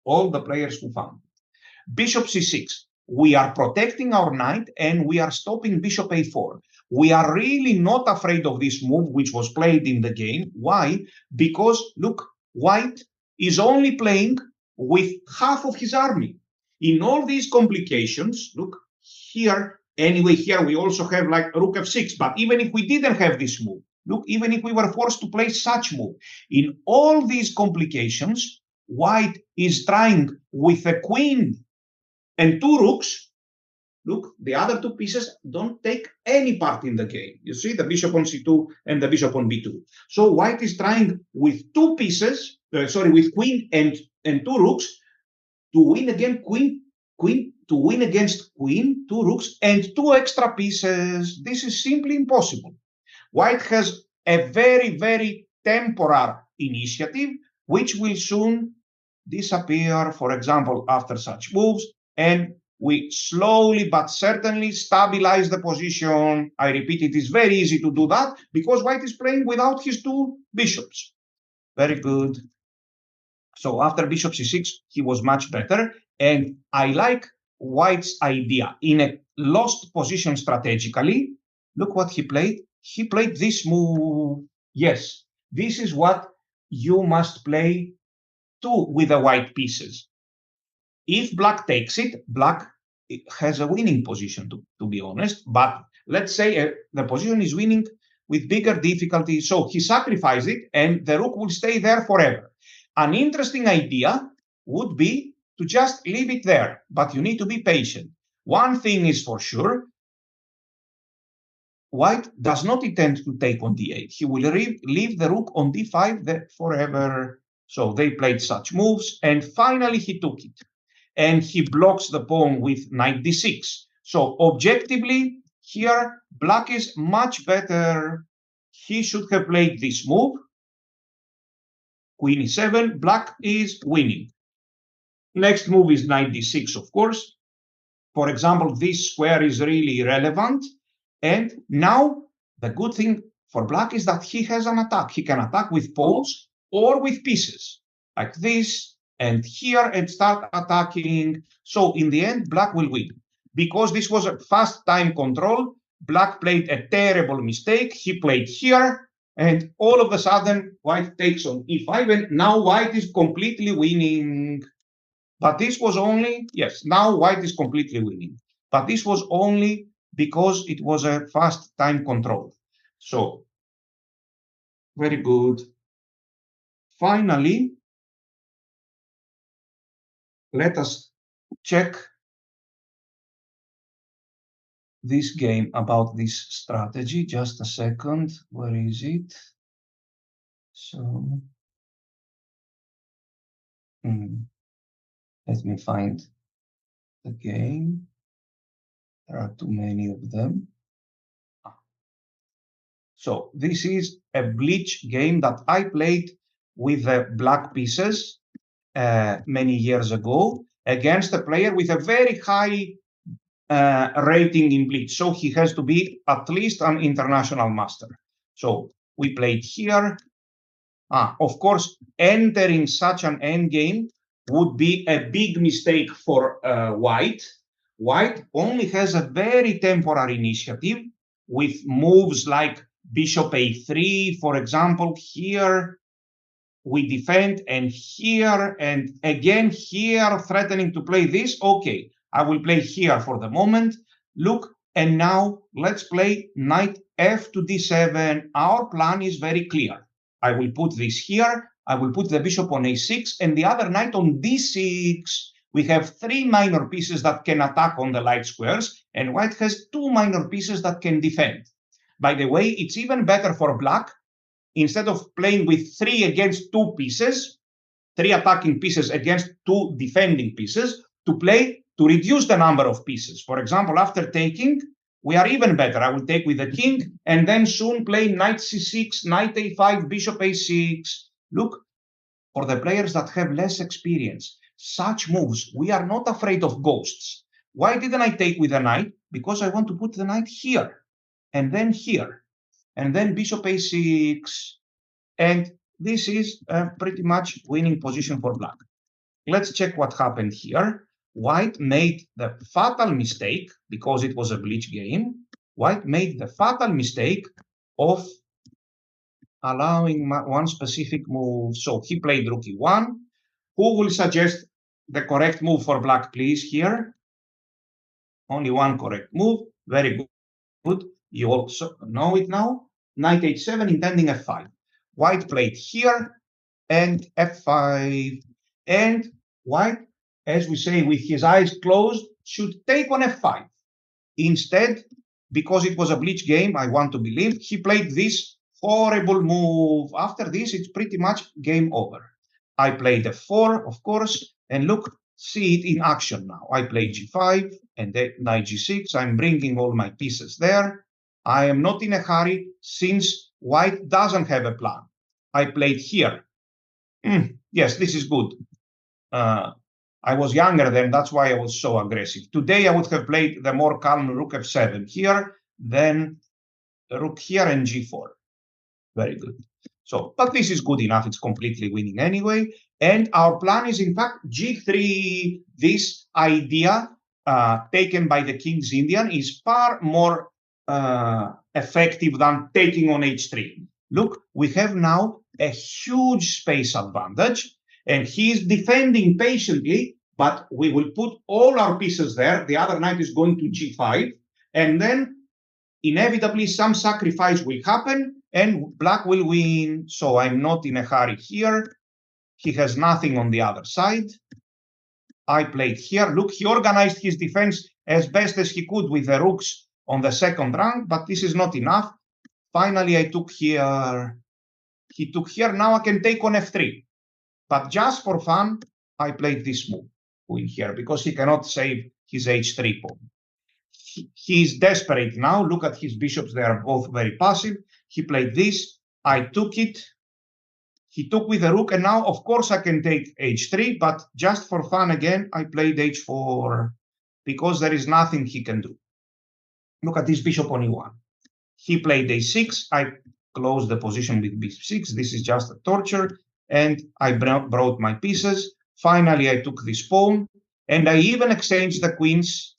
all the players who found it. Bishop c6. We are protecting our knight and we are stopping bishop a4. We are really not afraid of this move, which was played in the game. Why? Because, look, white is only playing with half of his army. In all these complications, look, here, anyway, here we also have like rook f6. But even if we didn't have this move, look, even if we were forced to play such move, in all these complications, white is trying with a queen and two rooks. Look, the other two pieces don't take any part in the game. You see the bishop on c2 and the bishop on b2. So white is trying with two pieces, with queen and two rooks to win again to win against queen, two rooks, and two extra pieces. This is simply impossible. White has a very, very temporary initiative, which will soon disappear, for example, after such moves, and we slowly but certainly stabilize the position. I repeat, it is very easy to do that because white is playing without his two bishops. Very good. So after bishop c6, he was much better. And I like white's idea. In a lost position strategically, look what he played. He played this move. Yes, this is what you must play too with the white pieces. If black takes it, black has a winning position, to be honest. But let's say the position is winning with bigger difficulty. So he sacrificed it, and the rook will stay there forever. An interesting idea would be to just leave it there, but you need to be patient. One thing is for sure, white does not intend to take on d8. He will leave the rook on d5 forever. So they played such moves, and finally he took it. And he blocks the pawn with knight d6. So objectively, here, black is much better. He should have played this move. Queen e7, black is winning. Next move is knight d6, of course. For example, this square is really relevant. And now the good thing for black is that he has an attack. He can attack with pawns or with pieces, like this and here, and start attacking. So in the end, black will win. Because this was a fast time control, black played a terrible mistake. He played here, and all of a sudden, white takes on e5, and now white is completely winning. But this was only, yes, now white is completely winning. But this was only because it was a fast time control. So, very good. Finally, let us check this game about this strategy. Just a second. Where is it? So, let me find the game. There are too many of them. So this is a bleach game that I played with the black pieces many years ago against a player with a very high rating in bleach. So he has to be at least an international master. So we played here. Of course, entering such an endgame would be a big mistake for white. White only has a very temporary initiative with moves like bishop a3, for example. Here we defend, and here, and again here, threatening to play this. Okay, I will play here for the moment. Look, and now let's play knight f to d7. Our plan is very clear. I will put this here. I will put the bishop on a6 and the other knight on d6. We have three minor pieces that can attack on the light squares, and white has two minor pieces that can defend. By the way, it's even better for black. Instead of playing with three against two pieces, three attacking pieces against two defending pieces, to reduce the number of pieces. For example, after taking, we are even better. I will take with the king and then soon play knight c6, knight a5, bishop a6. Look, for the players that have less experience, such moves, we are not afraid of ghosts. Why didn't I take with the knight? Because I want to put the knight here and then here, and then bishop a6, and this is a pretty much winning position for black. Let's check what happened here. White made the fatal mistake, because it was a bleach game, white made the fatal mistake of allowing one specific move. So he played rook e1. Who will suggest the correct move for black, please, here? Only one correct move. Very good. You also know it now. Knight h7, intending f5. White played here and f5. And white, as we say, with his eyes closed, should take on f5. Instead, because it was a bleach game, I want to believe, he played this horrible move. After this, it's pretty much game over. I played f4, of course, and look, see it in action now. I play g5 and then knight g6. I'm bringing all my pieces there. I am not in a hurry since white doesn't have a plan. I played here. Yes, this is good. I was younger then, that's why I was so aggressive. Today, I would have played the more calm rook f7 here, then rook here and g4. Very good. So, but this is good enough. It's completely winning anyway. And our plan is, in fact, g3. This idea taken by the King's Indian is far more effective than taking on h3. Look, we have now a huge space advantage, and he is defending patiently, but we will put all our pieces there. The other knight is going to g5, and then inevitably some sacrifice will happen and black will win. So I'm not in a hurry here. He has nothing on the other side. I played here. Look, he organized his defense as best as he could with the rooks on the second rank, but this is not enough. Finally, I took here. He took here. Now I can take on f3. But just for fun, I played this move, win here, because he cannot save his h3 pawn. He is desperate now. Look at his bishops. They are both very passive. He played this. I took it. He took with the rook. And now, of course, I can take h3. But just for fun, again, I played h4 because there is nothing he can do. Look at this bishop on e1. He played a6. I closed the position with b6. This is just a torture. And I brought my pieces. Finally, I took this pawn. And I even exchanged the queens.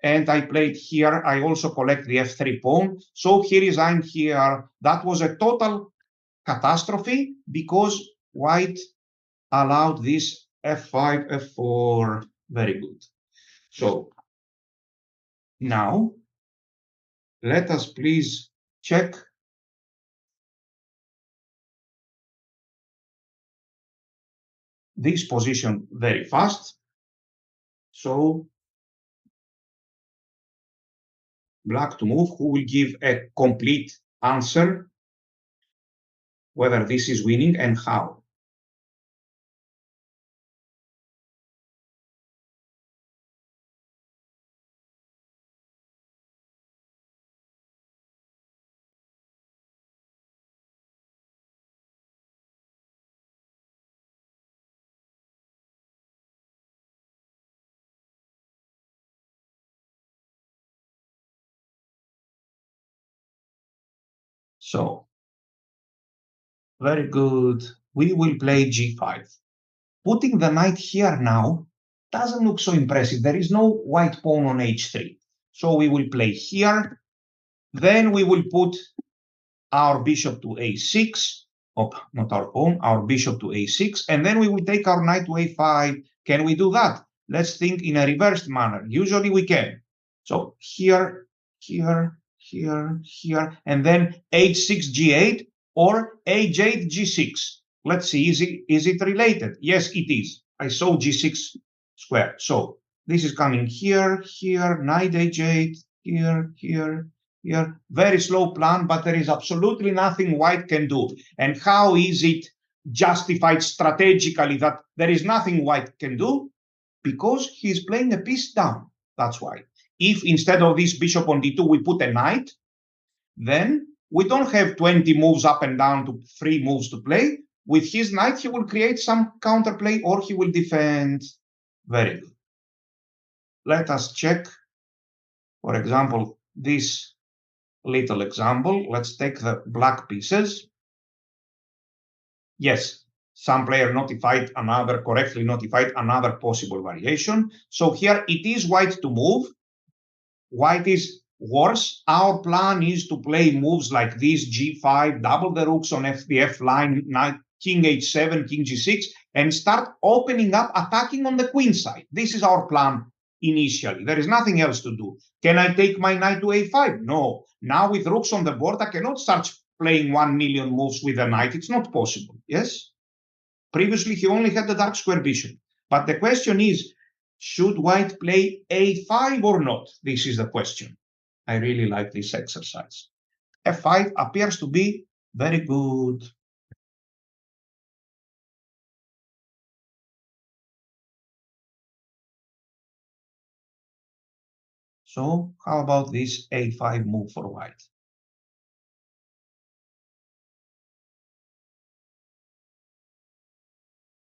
And I played here. I also collect the f3 pawn. So he resigned here. That was a total catastrophe because white allowed this f5, f4. Very good. So now let us please check this position very fast. So black to move, who will give a complete answer whether this is winning and how. So very good. We will play g5. Putting the knight here now doesn't look so impressive. There is no white pawn on h3. So we will play here. Then we will put our bishop to a6. Oh, not our pawn, our bishop to a6. And then we will take our knight to a5. Can we do that? Let's think in a reversed manner. Usually we can. So here, here, here, here, and then h6, g8, or h8, g6. Let's see, is it related? Yes, it is. I saw g6 square. So this is coming here, here, knight h8, here, here, here. Very slow plan, but there is absolutely nothing white can do. And how is it justified strategically that there is nothing white can do? Because he's playing a piece down. That's why. If instead of this bishop on d2 we put a knight, then we don't have 20 moves up and down to 3 moves to play. With his knight, he will create some counterplay or he will defend. Very good. Let us check, for example, this little example. Let's take the black pieces. Yes, some player notified another, correctly notified another possible variation. So here it is white to move. White is worse. Our plan is to play moves like this, g5, double the rooks on the f line, knight, king h7, king g6, and start opening up, attacking on the queen side. This is our plan initially. There is nothing else to do. Can I take my knight to a5? No. Now with rooks on the board, I cannot start playing 1 million moves with a knight. It's not possible. Yes? Previously, he only had the dark square bishop. But the question is, should white play a5 or not? This is the question. I really like this exercise. f5 appears to be very good. So how about this a5 move for white?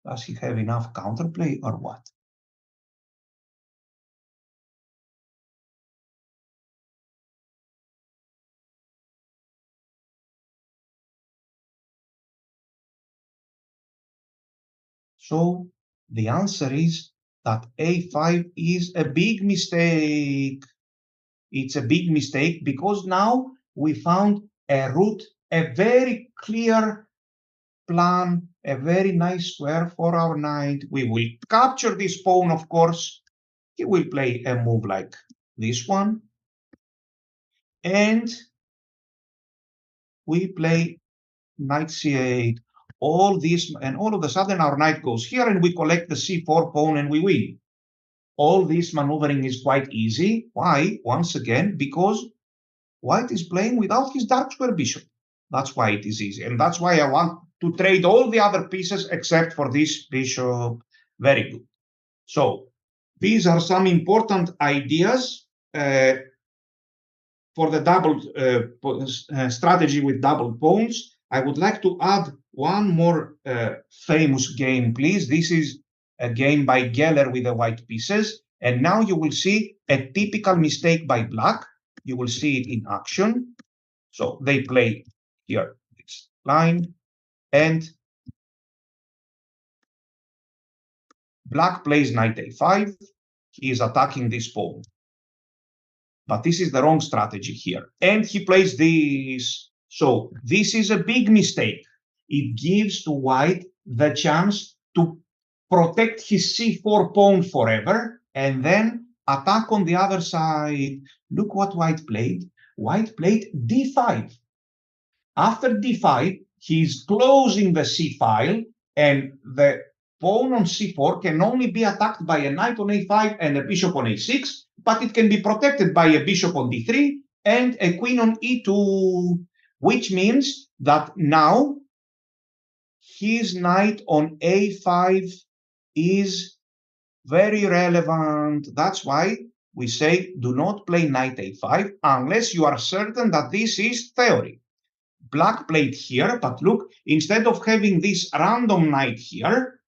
Does he have enough counterplay or what? So the answer is that a5 is a big mistake. It's a big mistake because now we found a route, a very clear plan, a very nice square for our knight. We will capture this pawn, of course. He will play a move like this one. And we play knight c8. All this, and all of a sudden our knight goes here and we collect the c4 pawn and we win. All this maneuvering is quite easy. Why? Once again, because white is playing without his dark square bishop. That's why it is easy. And that's why I want to trade all the other pieces except for this bishop. Very good. So these are some important ideas for the double strategy with double pawns. I would like to add one more famous game, please. This is a game by Geller with the white pieces. And now you will see a typical mistake by black. You will see it in action. So they play here this line, and black plays knight a5. He is attacking this pawn. But this is the wrong strategy here. And he plays this. So this is a big mistake. It gives to white the chance to protect his c4 pawn forever and then attack on the other side. Look what white played. White played d5. After d5, he's closing the c file, and the pawn on c4 can only be attacked by a knight on a5 and a bishop on a6, but it can be protected by a bishop on d3 and a queen on e2, which means that now his knight on a5 is very relevant. That's why we say do not play knight a5 unless you are certain that this is theory. Black played here, but look, instead of having this random knight here,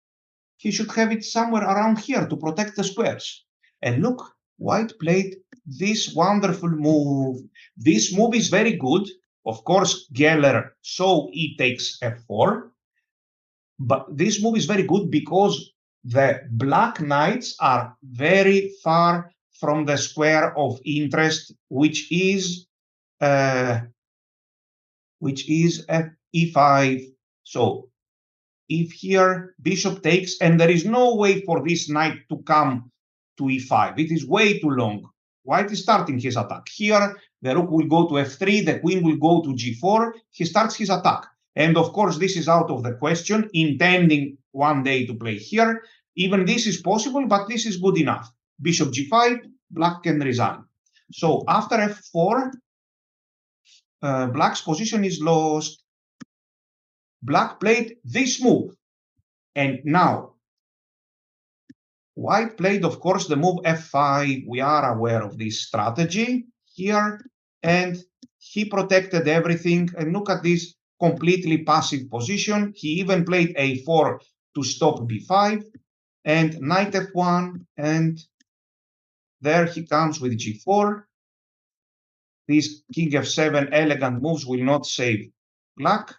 he should have it somewhere around here to protect the squares. And look, white played this wonderful move. This move is very good. Of course, Geller saw e takes f4, but this move is very good because the black knights are very far from the square of interest, which is e5. So if here bishop takes, and there is no way for this knight to come to e5, it is way too long. White is starting his attack. Here, the rook will go to f3, the queen will go to g4, he starts his attack. And of course, this is out of the question, intending one day to play here. Even this is possible, but this is good enough. Bishop g5, black can resign. So after f4, black's position is lost. Black played this move. And now, white played, of course, the move f5. We are aware of this strategy here. And he protected everything. And look at this completely passive position. He even played a4 to stop b5. And knight f1. And there he comes with g4. These king f7 elegant moves will not save black.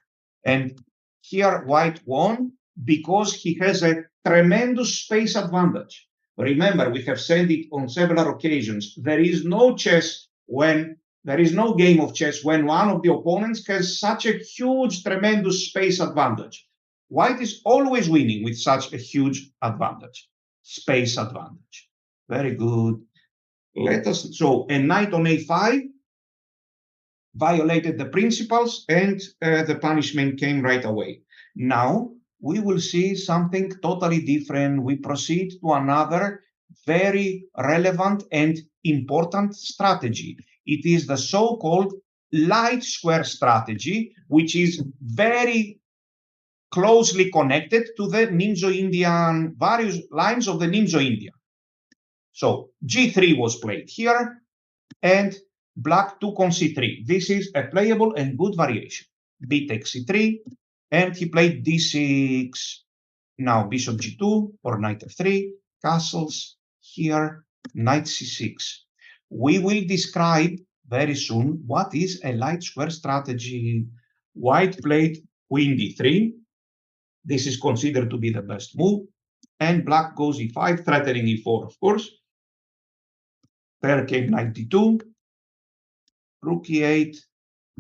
And here white won because he has a tremendous space advantage. Remember, we have said it on several occasions. There is no game of chess when one of the opponents has such a huge, tremendous space advantage. White is always winning with such a huge advantage, space advantage. Very good. So a knight on a5 violated the principles, and the punishment came right away. Now we will see something totally different. We proceed to another very relevant and important strategy. It is the so-called light square strategy, which is very closely connected to the Nimzo-Indian, various lines of the Nimzo-Indian. So g3 was played here, and black took on c3. This is a playable and good variation. B takes c3, and he played d6. Now bishop g2 or knight f3, castles here, knight c6. We will describe very soon what is a light square strategy. White played queen d3, This is considered to be the best move. And black goes e5, threatening e4, of course. Pair came knight d2, rook e8.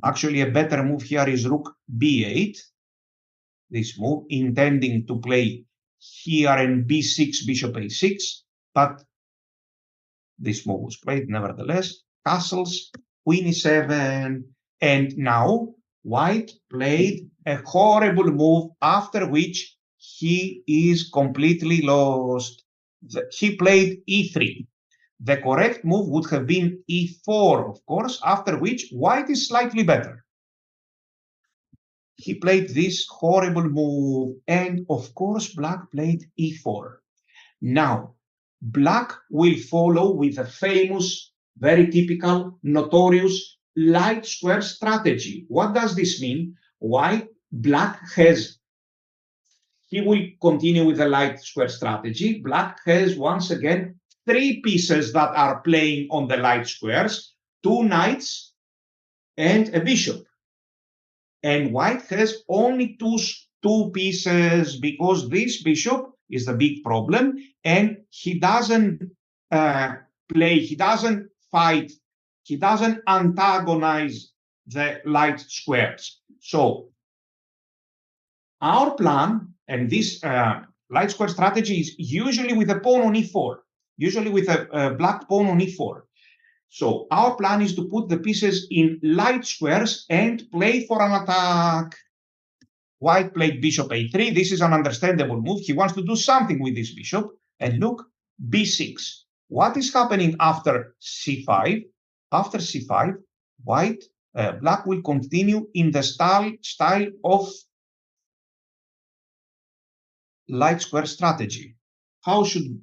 Actually, a better move here is rook b8. This move, intending to play here and b6, bishop a6, but this move was played nevertheless. Castles, queen e7, and now white played a horrible move after which he is completely lost. He played e3. The correct move would have been e4, of course, after which white is slightly better. He played this horrible move, and of course, black played e4. Now, black will follow with a famous, very typical, notorious light square strategy. What does this mean? He will continue with the light square strategy. Black has, once again, 3 pieces that are playing on the light squares, 2 knights and a bishop. And white has only two pieces because this bishop is the big problem, and he doesn't play, he doesn't fight, he doesn't antagonize the light squares. So our plan, and this light square strategy is usually with a pawn on e4, usually with a black pawn on e4. So our plan is to put the pieces in light squares and play for an attack. White played bishop a3. This is an understandable move. He wants to do something with this bishop. And look, b6. What is happening after c5? After c5, black will continue in the style of light square strategy. How should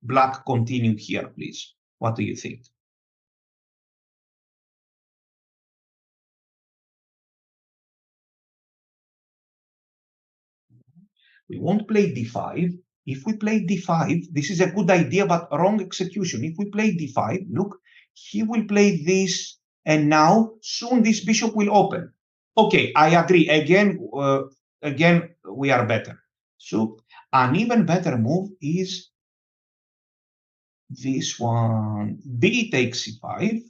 black continue here, please? What do you think? We won't play d5. If we play d5, this is a good idea, but wrong execution. If we play d5, look, he will play this, and now soon this bishop will open. Okay, I agree. Again, we are better. So an even better move is this one. B takes c5.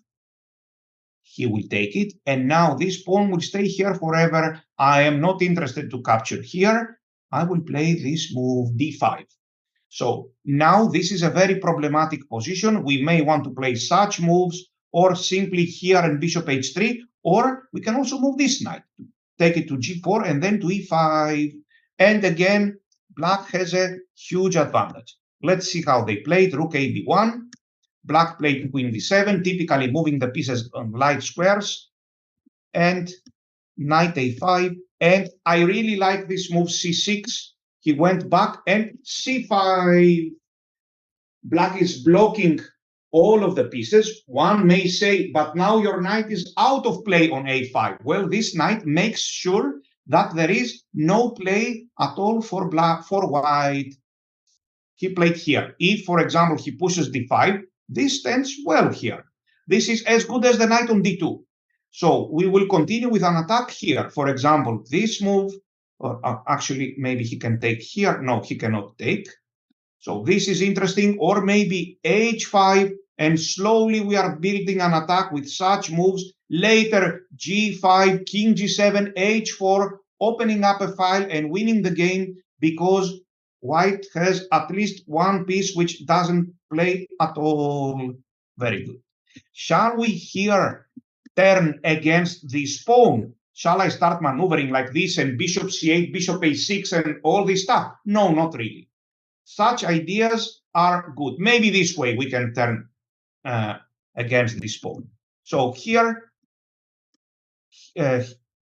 He will take it, and now this pawn will stay here forever. I am not interested to capture here. I will play this move d5. So now this is a very problematic position. We may want to play such moves, or simply here and bishop h3, or we can also move this knight, take it to g4 and then to e5. And again, black has a huge advantage. Let's see how they played. Rook a b1. Black played queen d7, typically moving the pieces on light squares, and knight a5. And I really like this move c6. He went back, and c5. Black is blocking all of the pieces. One may say, but now your knight is out of play on a5. Well, this knight makes sure that there is no play at all for white. He played here. If, for example, he pushes d5, this stands well here. This is as good as the knight on d2. So we will continue with an attack here. For example, this move, or actually maybe he can take here. No, he cannot take. So this is interesting. Or maybe h5, and slowly we are building an attack with such moves. Later, g5, king g7, h4, opening up a file and winning the game because white has at least one piece which doesn't play at all. Very good. Shall we here turn against this pawn? Shall I start maneuvering like this and bishop c8, bishop a6 and all this stuff? No, not really. Such ideas are good. Maybe this way we can turn against this pawn. So here,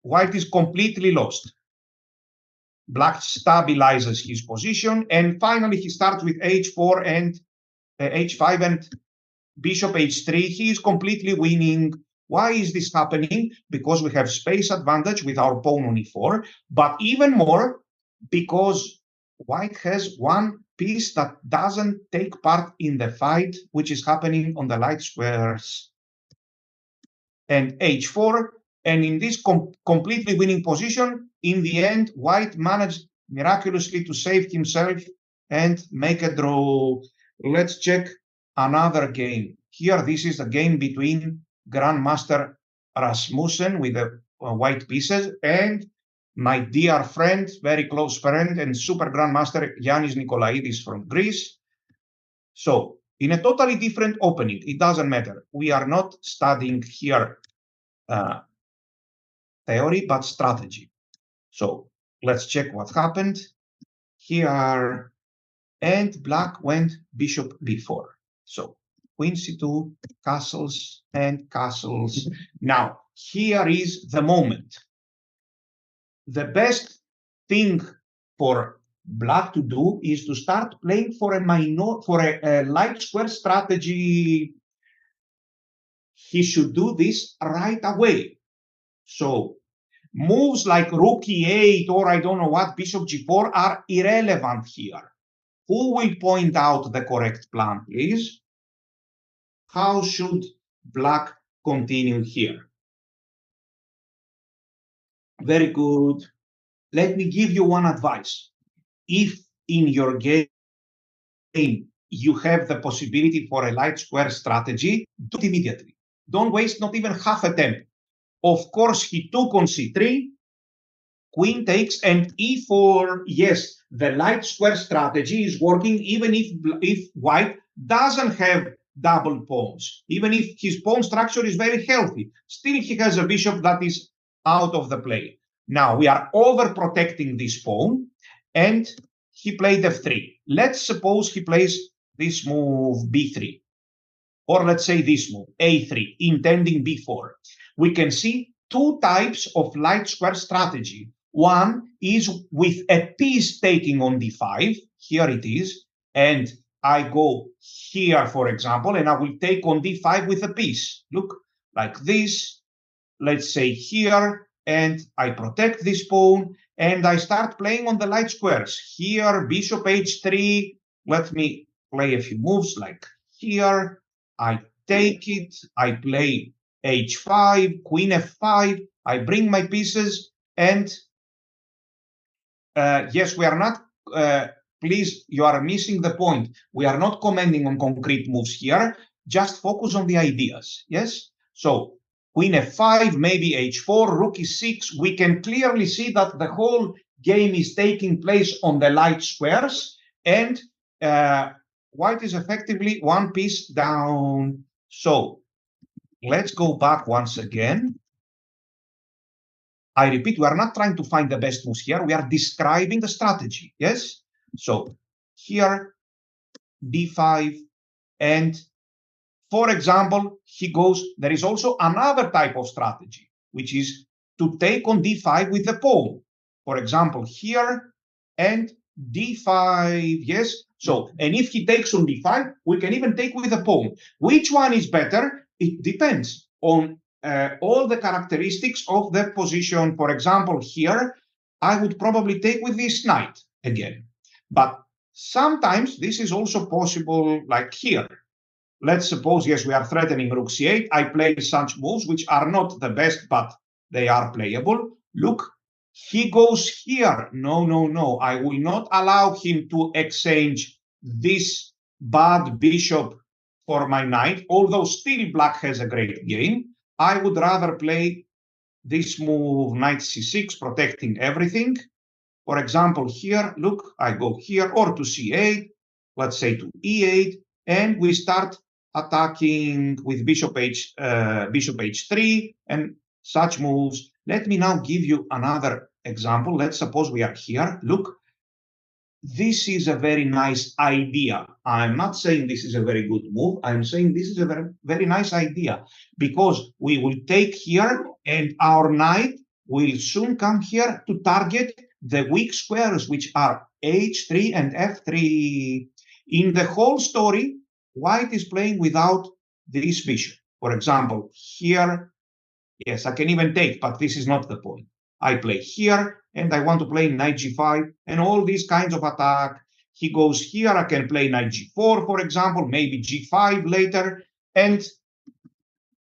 white is completely lost. Black stabilizes his position, and finally he starts with h4 and h5 and bishop h3. He is completely winning. Why is this happening? Because we have space advantage with our pawn on e4, but even more because white has one piece that doesn't take part in the fight, which is happening on the light squares. And h4, and in this completely winning position, in the end, white managed miraculously to save himself and make a draw. Let's check another game. Here, this is a game between Grandmaster Rasmussen with the white pieces and my dear friend, very close friend, and super grandmaster Yannis Nikolaidis from Greece. So, in a totally different opening, it doesn't matter. We are not studying here theory, but strategy. So, let's check what happened here. And black went bishop b4. So, queen c2, castles and castles. Now, here is the moment. The best thing for black to do is to start playing for a light square strategy. He should do this right away. So moves like rook e8 or I don't know what, bishop g4 are irrelevant here. Who will point out the correct plan, please? How should black continue here? Very good. Let me give you one advice. If in your game you have the possibility for a light square strategy, do it immediately. Don't waste not even half a tempo. Of course, he took on c3, queen takes, and e4. Yes, the light square strategy is working even if white doesn't have double pawns. Even if his pawn structure is very healthy, still he has a bishop that is out of the play. Now, we are overprotecting this pawn, and he played f3. Let's suppose he plays this move b3, or let's say this move a3, intending b4. We can see two types of light square strategy. One is with a piece taking on d5. Here it is. And I go here, for example, and I will take on d5 with a piece. Look, like this. Let's say here, and I protect this pawn, and I start playing on the light squares. Here, bishop h3. Let me play a few moves like here. I take it. I play h5, queen f5. I bring my pieces, and yes, we are not, please, you are missing the point. We are not commenting on concrete moves here. Just focus on the ideas, yes? So, queen f5, maybe h4, rook e6. We can clearly see that the whole game is taking place on the light squares, and white is effectively one piece down. So, let's go back once again. I repeat, we are not trying to find the best moves here. We are describing the strategy, yes? So here, d5, and for example, he goes, there is also another type of strategy, which is to take on d5 with the pawn. For example, here, and d5, yes? So, and if he takes on d5, we can even take with the pawn. Which one is better? It depends on all the characteristics of the position. For example, here, I would probably take with this knight again. But sometimes this is also possible like here. Let's suppose, yes, we are threatening rook c8. I play such moves, which are not the best, but they are playable. Look, he goes here. No, no, no. I will not allow him to exchange this bad bishop for my knight, although still black has a great game. I would rather play this move, knight c6, protecting everything. For example, here, look, I go here, or to c8, let's say to e8, and we start attacking with bishop h3 and such moves. Let me now give you another example. Let's suppose we are here. Look, this is a very nice idea. I'm not saying this is a very good move. I'm saying this is a very, very nice idea, because we will take here and our knight will soon come here to target the weak squares, which are h3 and f3. In the whole story, white is playing without this bishop. For example, here, yes, I can even take, but this is not the point. I play here, and I want to play knight g5, and all these kinds of attack. He goes here, I can play knight g4, for example, maybe g5 later, and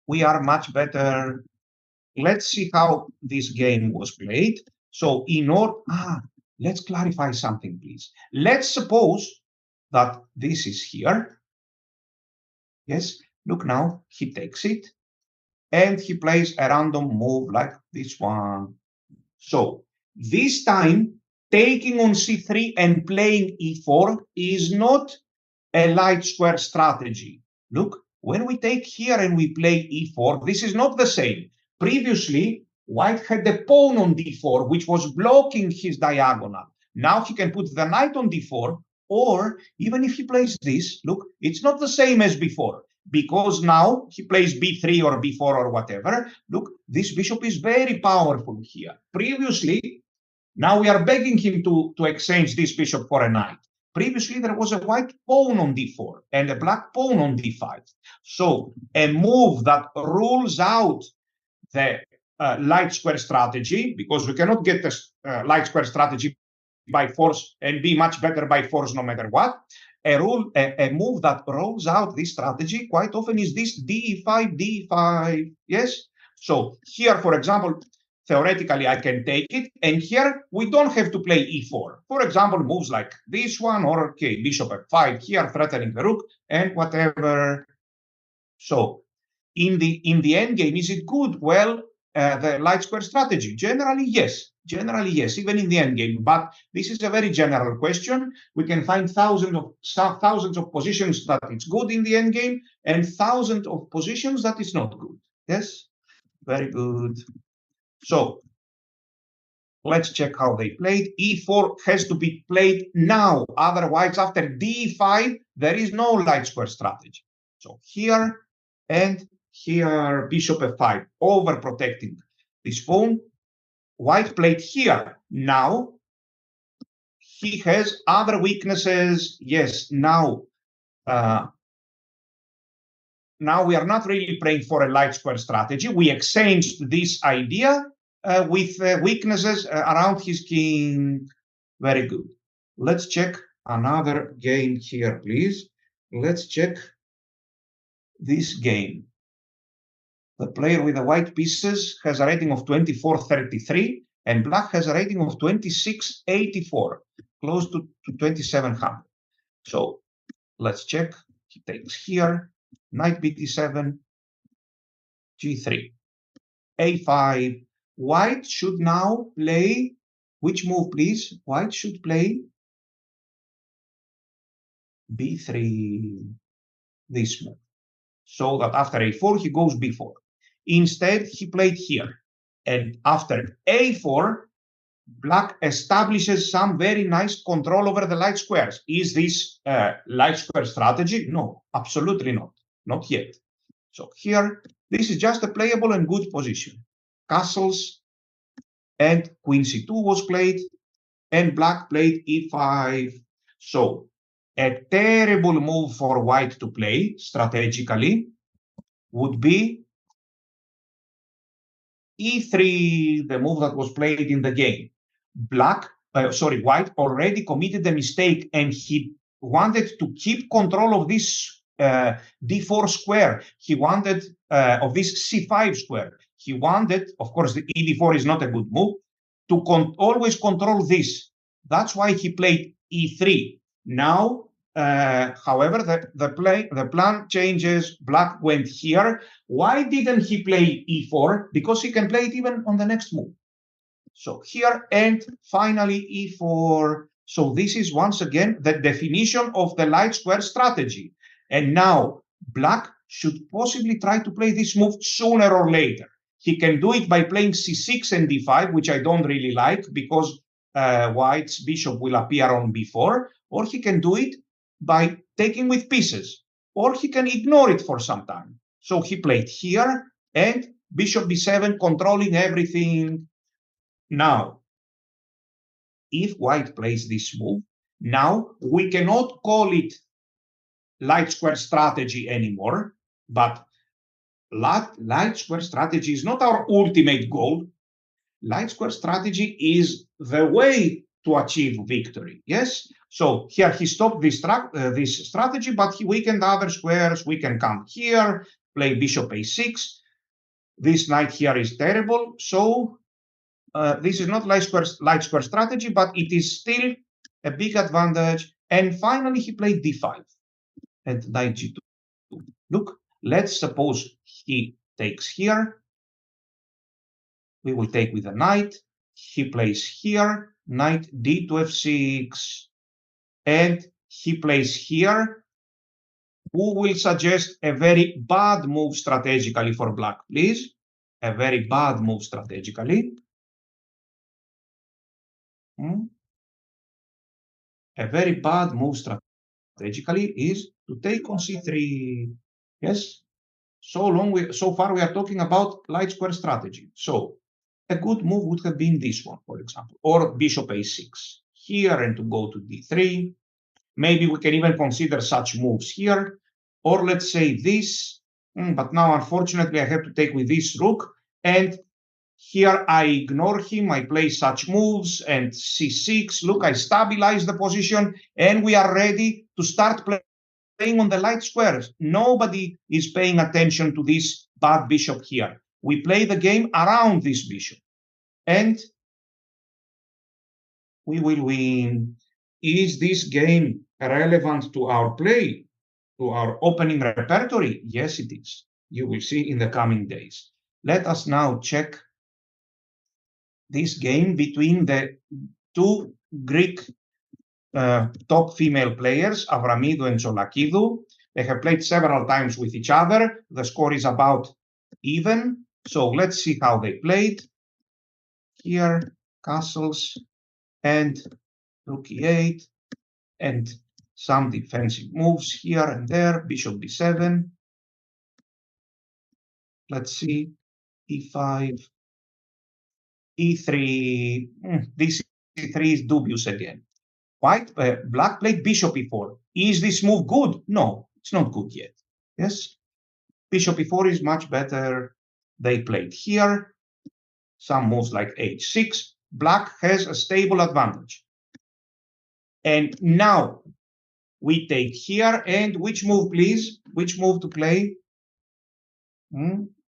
we are much better. Let's see how this game was played. So in order, let's clarify something, please. Let's suppose that this is here. Yes, look now, he takes it, and he plays a random move like this one. So this time, taking on c3 and playing e4 is not a light square strategy. Look, when we take here and we play e4, this is not the same. Previously, white had the pawn on d4, which was blocking his diagonal. Now he can put the knight on d4, or even if he plays this, look, it's not the same as before, because now he plays b3 or b4 or whatever. Look, this bishop is very powerful here. Previously, now we are begging him to exchange this bishop for a knight. Previously, there was a white pawn on d4 and a black pawn on d5. So a move that rules out the light square strategy, because we cannot get the light square strategy by force and be much better by force no matter what. A move that rolls out this strategy quite often is this d5, d5, yes? So here, for example, theoretically, I can take it, and here we don't have to play e4. For example, moves like this one, or okay, bishop f5 here, threatening the rook, and whatever. So in the endgame, is it good? Well, the light square strategy, generally yes, even in the endgame. But this is a very general question. We can find thousands of positions that it's good in the endgame, and thousands of positions that it's not good. Yes, very good. So let's check how they played. e4 has to be played now. Otherwise, after d5, there is no light square strategy. So here and here, bishop f5, overprotecting this pawn. White played here. Now he has other weaknesses. Yes, now we are not really playing for a light square strategy. We exchanged this idea with weaknesses around his king. Very good. Let's check another game here, please. Let's check this game. The player with the white pieces has a rating of 2433, and black has a rating of 2684, close to 2700. So let's check. He takes here, knight bd7, g3, a5. White should now play, which move, please? White should play b3, this move, so that after a4, he goes b4. Instead, he played here. And after a4, black establishes some very nice control over the light squares. Is this light square strategy? No, absolutely not. Not yet. So here, this is just a playable and good position. Castles and queen c2 was played, and black played e5. So a terrible move for white to play strategically would be e3, the move that was played in the game. White already committed the mistake, and he wanted to keep control of this d4 square. He wanted of this c5 square. He wanted, of course, the e4 is not a good move, to always control this. That's why he played e3. Now, however, the plan changes. Black went here. Why didn't he play e4? Because he can play it even on the next move. So here, and finally e4. So this is once again the definition of the light square strategy. And now black should possibly try to play this move sooner or later. He can do it by playing c6 and d5, which I don't really like, because white's bishop will appear on b4, or he can do it by taking with pieces, or he can ignore it for some time. So he played here, and bishop b7, controlling everything. Now, if white plays this move, now we cannot call it light square strategy anymore, but light square strategy is not our ultimate goal. Light square strategy is the way to achieve victory. Yes. So here he stopped this strategy, but he weakened other squares. We can come here, play bishop a6. This knight here is terrible. So this is not light square strategy, but it is still a big advantage. And finally, he played d5 and knight g2. Look, let's suppose he takes here. We will take with the knight. He plays here, knight d to f6, and he plays here. Who will suggest a very bad move strategically for black, please? A very bad move strategically. A very bad move strategically is to take on c3. Yes. So far we are talking about light square strategy. So a good move would have been this one, for example, or bishop a6 here and to go to d3. Maybe we can even consider such moves here, or let's say this. But now, unfortunately, I have to take with this rook, and here I ignore him. I play such moves and c6. Look, I stabilize the position, and we are ready to start playing on the light squares. Nobody is paying attention to this bad bishop here. We play the game around this bishop, and we will win. Is this game relevant to our play, to our opening repertory? Yes, it is. You will see in the coming days. Let us now check this game between the two Greek top female players, Avramidou and Zoulakidou. They have played several times with each other. The score is about even. So let's see how they played. Here, castles and rook e8 and some defensive moves here and there. Bishop b7. Let's see. e5, e3. This e3 is dubious again. Black played bishop e4. Is this move good? No, it's not good yet. Yes, bishop e4 is much better. They played here. Some moves like h6. Black has a stable advantage. And now we take here. And which move, please? Which move to play?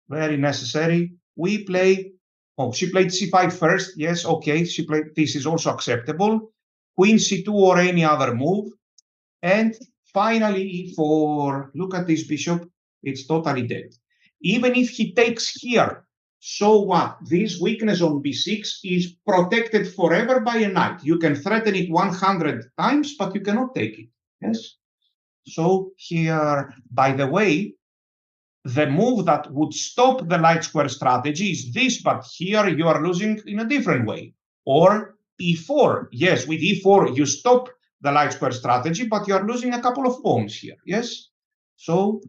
Very necessary. We play. Oh, she played c5 first. Yes, okay. She played. This is also acceptable. Queen c2 or any other move. And finally, e4. Look at this bishop. It's totally dead. Even if he takes here, so what? This weakness on b6 is protected forever by a knight. You can threaten it 100 times, but you cannot take it. Yes. So here, by the way, the move that would stop the light square strategy is this, but here you are losing in a different way. Or e4. Yes, with e4, you stop the light square strategy, but you are losing a couple of pawns here. Yes. So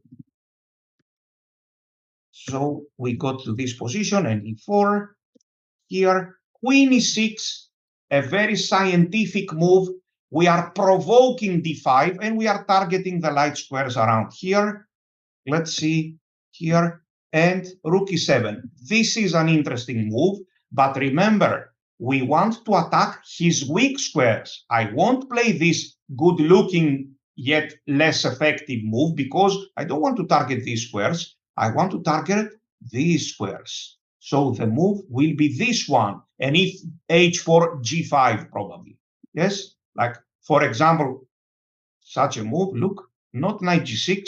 we got to this position and e4. Here, queen e6, a very scientific move. We are provoking d5 and we are targeting the light squares around here. Let's see here, and rook e7. This is an interesting move, but remember, we want to attack his weak squares. I won't play this good-looking yet less effective move because I don't want to target these squares. I want to target these squares. So the move will be this one, and if h4, g5 probably. Yes, like for example, such a move, look, not knight g6,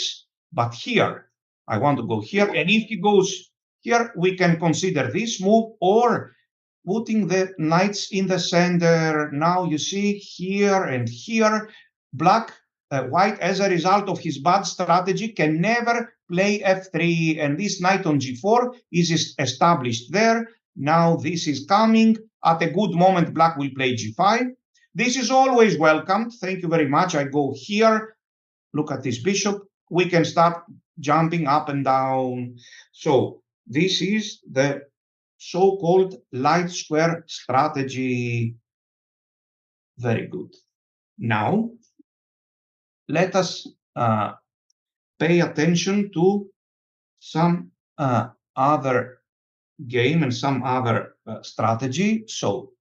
but here. I want to go here, and if he goes here, we can consider this move or putting the knights in the center. Now you see here and here, white, as a result of his bad strategy, can never play f3, and this knight on g4 is established there. Now this is coming. At a good moment, black will play g5. This is always welcomed. Thank you very much. I go here. Look at this bishop. We can start jumping up and down. So this is the so-called light square strategy. Very good. Now, let us pay attention to some other game and some other strategy. So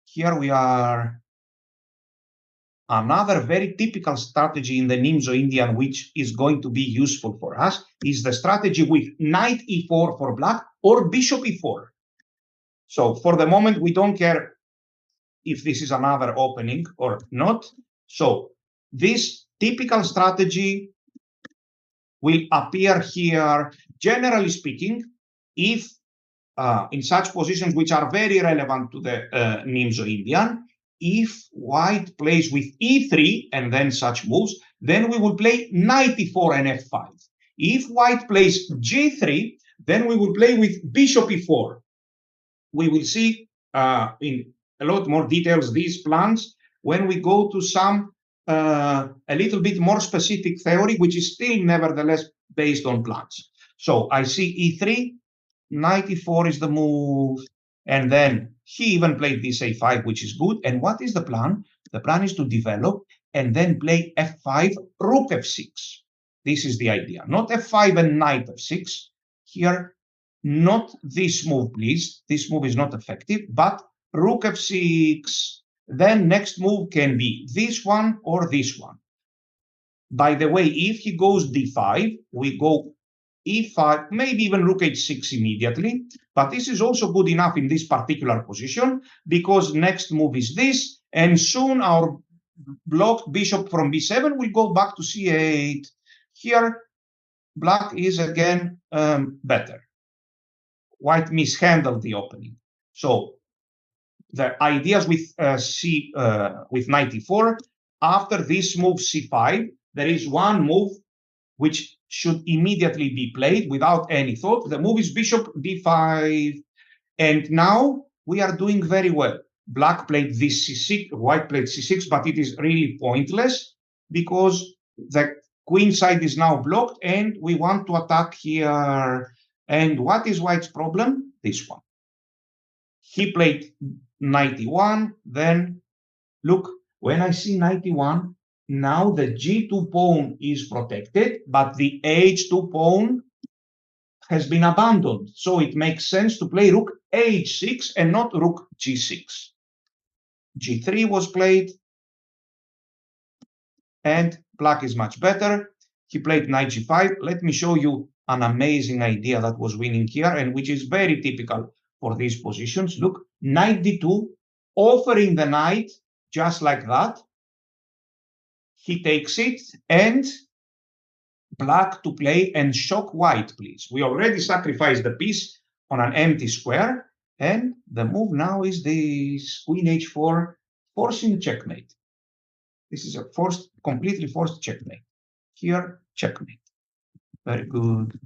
here we are. Another very typical strategy in the Nimzo Indian, which is going to be useful for us, is the strategy with knight e4 for black or bishop e4. So for the moment, we don't care if this is another opening or not. So this typical strategy will appear here. Generally speaking, if in such positions which are very relevant to the Nimzo Indian, if white plays with e3 and then such moves, then we will play knight e4 and f5. If white plays g3, then we will play with bishop e4. We will see in a lot more details these plans when we go to some a little bit more specific theory, which is still nevertheless based on plans. So I see e3, knight e4 is the move, and then he even played this a5, which is good. And what is the plan? The plan is to develop and then play f5, rook f6. This is the idea, not f5 and knight f6. Here, not this move, please. This move is not effective, but rook f6. Then next move can be this one or this one. By the way, if he goes d5, we go e5, maybe even rook h6 immediately. But this is also good enough in this particular position because next move is this, and soon our blocked bishop from b7 will go back to c8. Here, black is again better. White mishandled the opening. So the ideas with with knight e4, after this move c5, there is one move which should immediately be played without any thought. The move is bishop d5. And now we are doing very well. Black played this c6, white played c6, but it is really pointless because the queen side is now blocked and we want to attack here. And what is white's problem? This one. He played knight e1, then look, when I see knight e1, now the g2 pawn is protected, but the h2 pawn has been abandoned. So it makes sense to play rook h6 and not rook g6. g3 was played, and black is much better. He played knight g5. Let me show you an amazing idea that was winning here and which is very typical for these positions. Look, knight d2, offering the knight just like that. He takes it, and black to play and shock white, please. We already sacrificed the piece on an empty square, and the move now is this queen h4, forcing checkmate. This is a completely forced checkmate. Here, checkmate. Very good.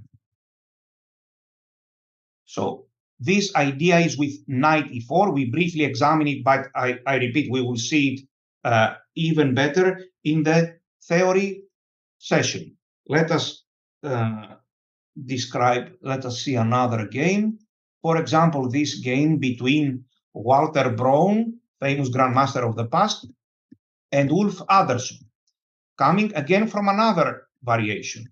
So this idea is with knight e4. We briefly examine it, but I repeat, we will see it even better in the theory session. Let us let us see another game. For example, this game between Walter Braun, famous grandmaster of the past, and Ulf Andersson, coming again from another variation,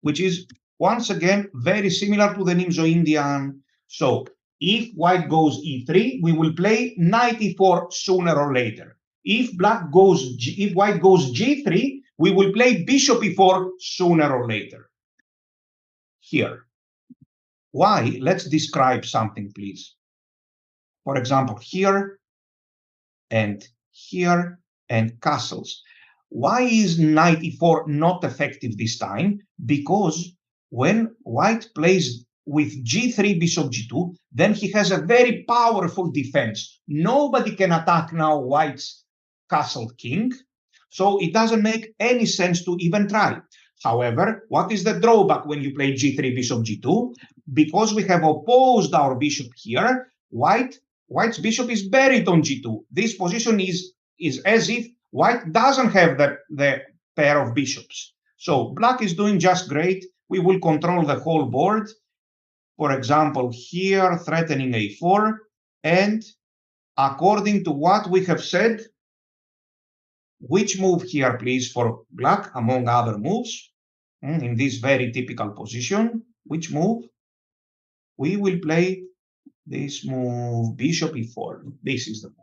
which is once again very similar to the Nimzo Indian. So if white goes e3, we will play knight e4 sooner or later. If white goes g3, we will play bishop e4 sooner or later. Here. Why? Let's describe something, please. For example, here and here and castles. Why is knight e4 not effective this time? Because when white plays with g3, bishop g2, then he has a very powerful defense. Nobody can attack now white's castle king. So it doesn't make any sense to even try. However, what is the drawback when you play g3, bishop g2? Because we have opposed our bishop here, white's bishop is buried on g2. This position is as if white doesn't have the pair of bishops. So black is doing just great. We will control the whole board. For example, here, threatening a4. And according to what we have said, which move here, please, for black, among other moves, in this very typical position? Which move? We will play this move, bishop e4. This is the move.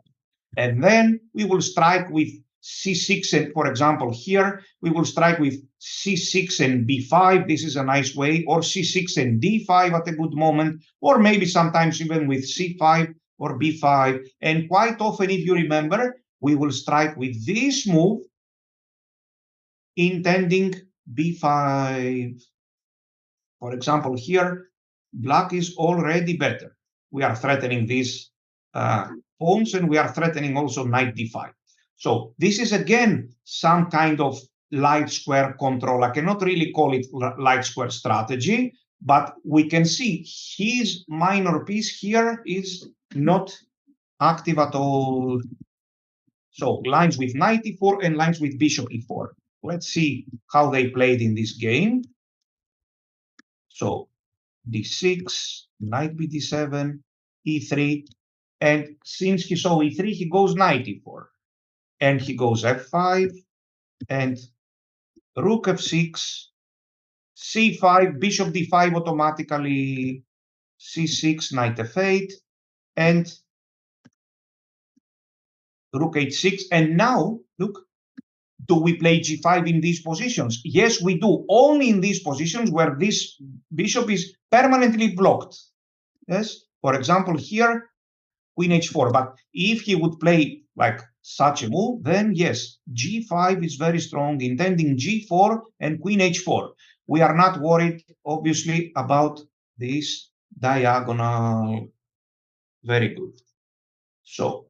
And then we will strike with c6, and for example, here, we will strike with c6 and b5. This is a nice way, or c6 and d5 at a good moment, or maybe sometimes even with c5 or b5. And quite often, if you remember, we will strike with this move, intending b5. For example, here, black is already better. We are threatening these pawns, and we are threatening also knight d5. So this is, again, some kind of light square control. I cannot really call it light square strategy, but we can see his minor piece here is not active at all. So lines with knight e4 and lines with bishop e4. Let's see how they played in this game. So d6, knight b d7, e3, and since he saw e3, he goes knight e4, and he goes f5, and rook f6, c5, bishop d5 automatically, c6, knight f8, and rook h6. And now, look, do we play g5 in these positions? Yes, we do, only in these positions where this bishop is permanently blocked. Yes, for example, here, queen h4. But if he would play like such a move, then yes, g5 is very strong, intending g4 and queen h4. We are not worried, obviously, about this diagonal. Very good. So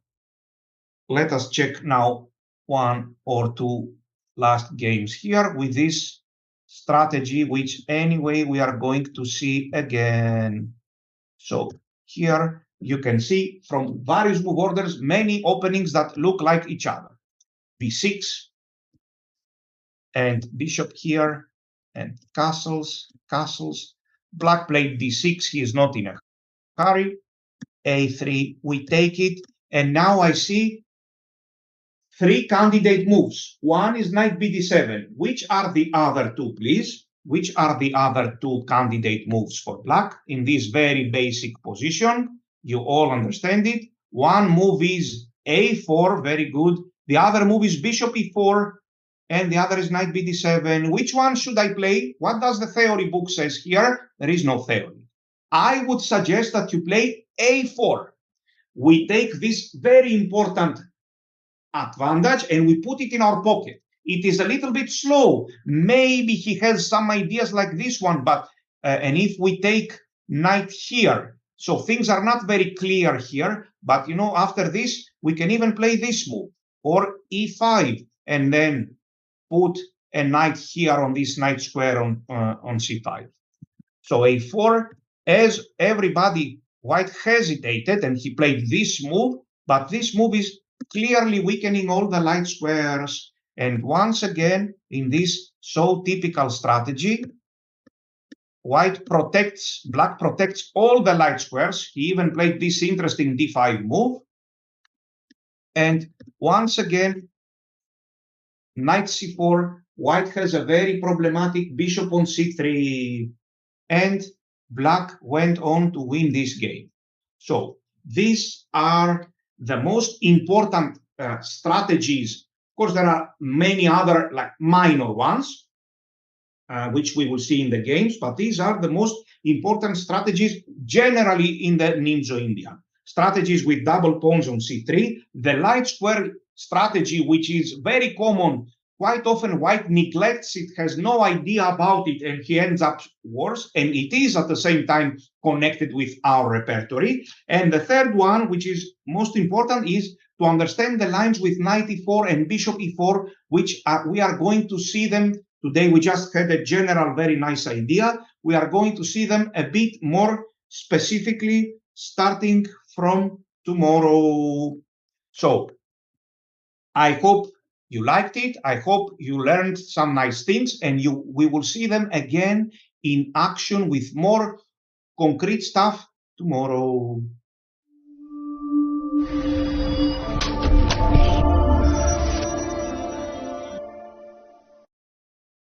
let us check now one or two last games here with this strategy, which anyway we are going to see again. So here you can see from various move orders many openings that look like each other. b6 and bishop here and castles. Black played d6, he is not in a hurry. a3, we take it, and now I see three candidate moves. One is knight b d7. Which are the other two, please? Which are the other two candidate moves for black in this very basic position? You all understand it. One move is a4, very good. The other move is bishop e4, and the other is knight b d7. Which one should I play? What does the theory book says here? There is no theory. I would suggest that you play a4. We take this very important advantage and we put it in our pocket. It is a little bit slow. Maybe he has some ideas like this one, but and if we take knight here, so things are not very clear here, but after this, we can even play this move, or e5, and then put a knight here on this knight square on c5. So a4, as everybody, white hesitated, and he played this move, but this move is clearly weakening all the light squares. And once again, in this so typical strategy, black protects all the light squares. He even played this interesting d5 move. And once again, knight c4, white has a very problematic bishop on c3, and black went on to win this game. So these are the most important strategies. Of course, there are many other like minor ones, which we will see in the games, but these are the most important strategies generally in the Nimzo Indian. Strategies with double pawns on c3, the light square strategy, which is very common. Quite often white neglects it, has no idea about it, and he ends up worse. And it is at the same time connected with our repertory. And the third one, which is most important, is to understand the lines with knight e4 and bishop e4, which we are going to see them today. We just had a general, very nice idea. We are going to see them a bit more specifically starting from tomorrow. So I hope you liked it. I hope you learned some nice things, and we will see them again in action with more concrete stuff tomorrow.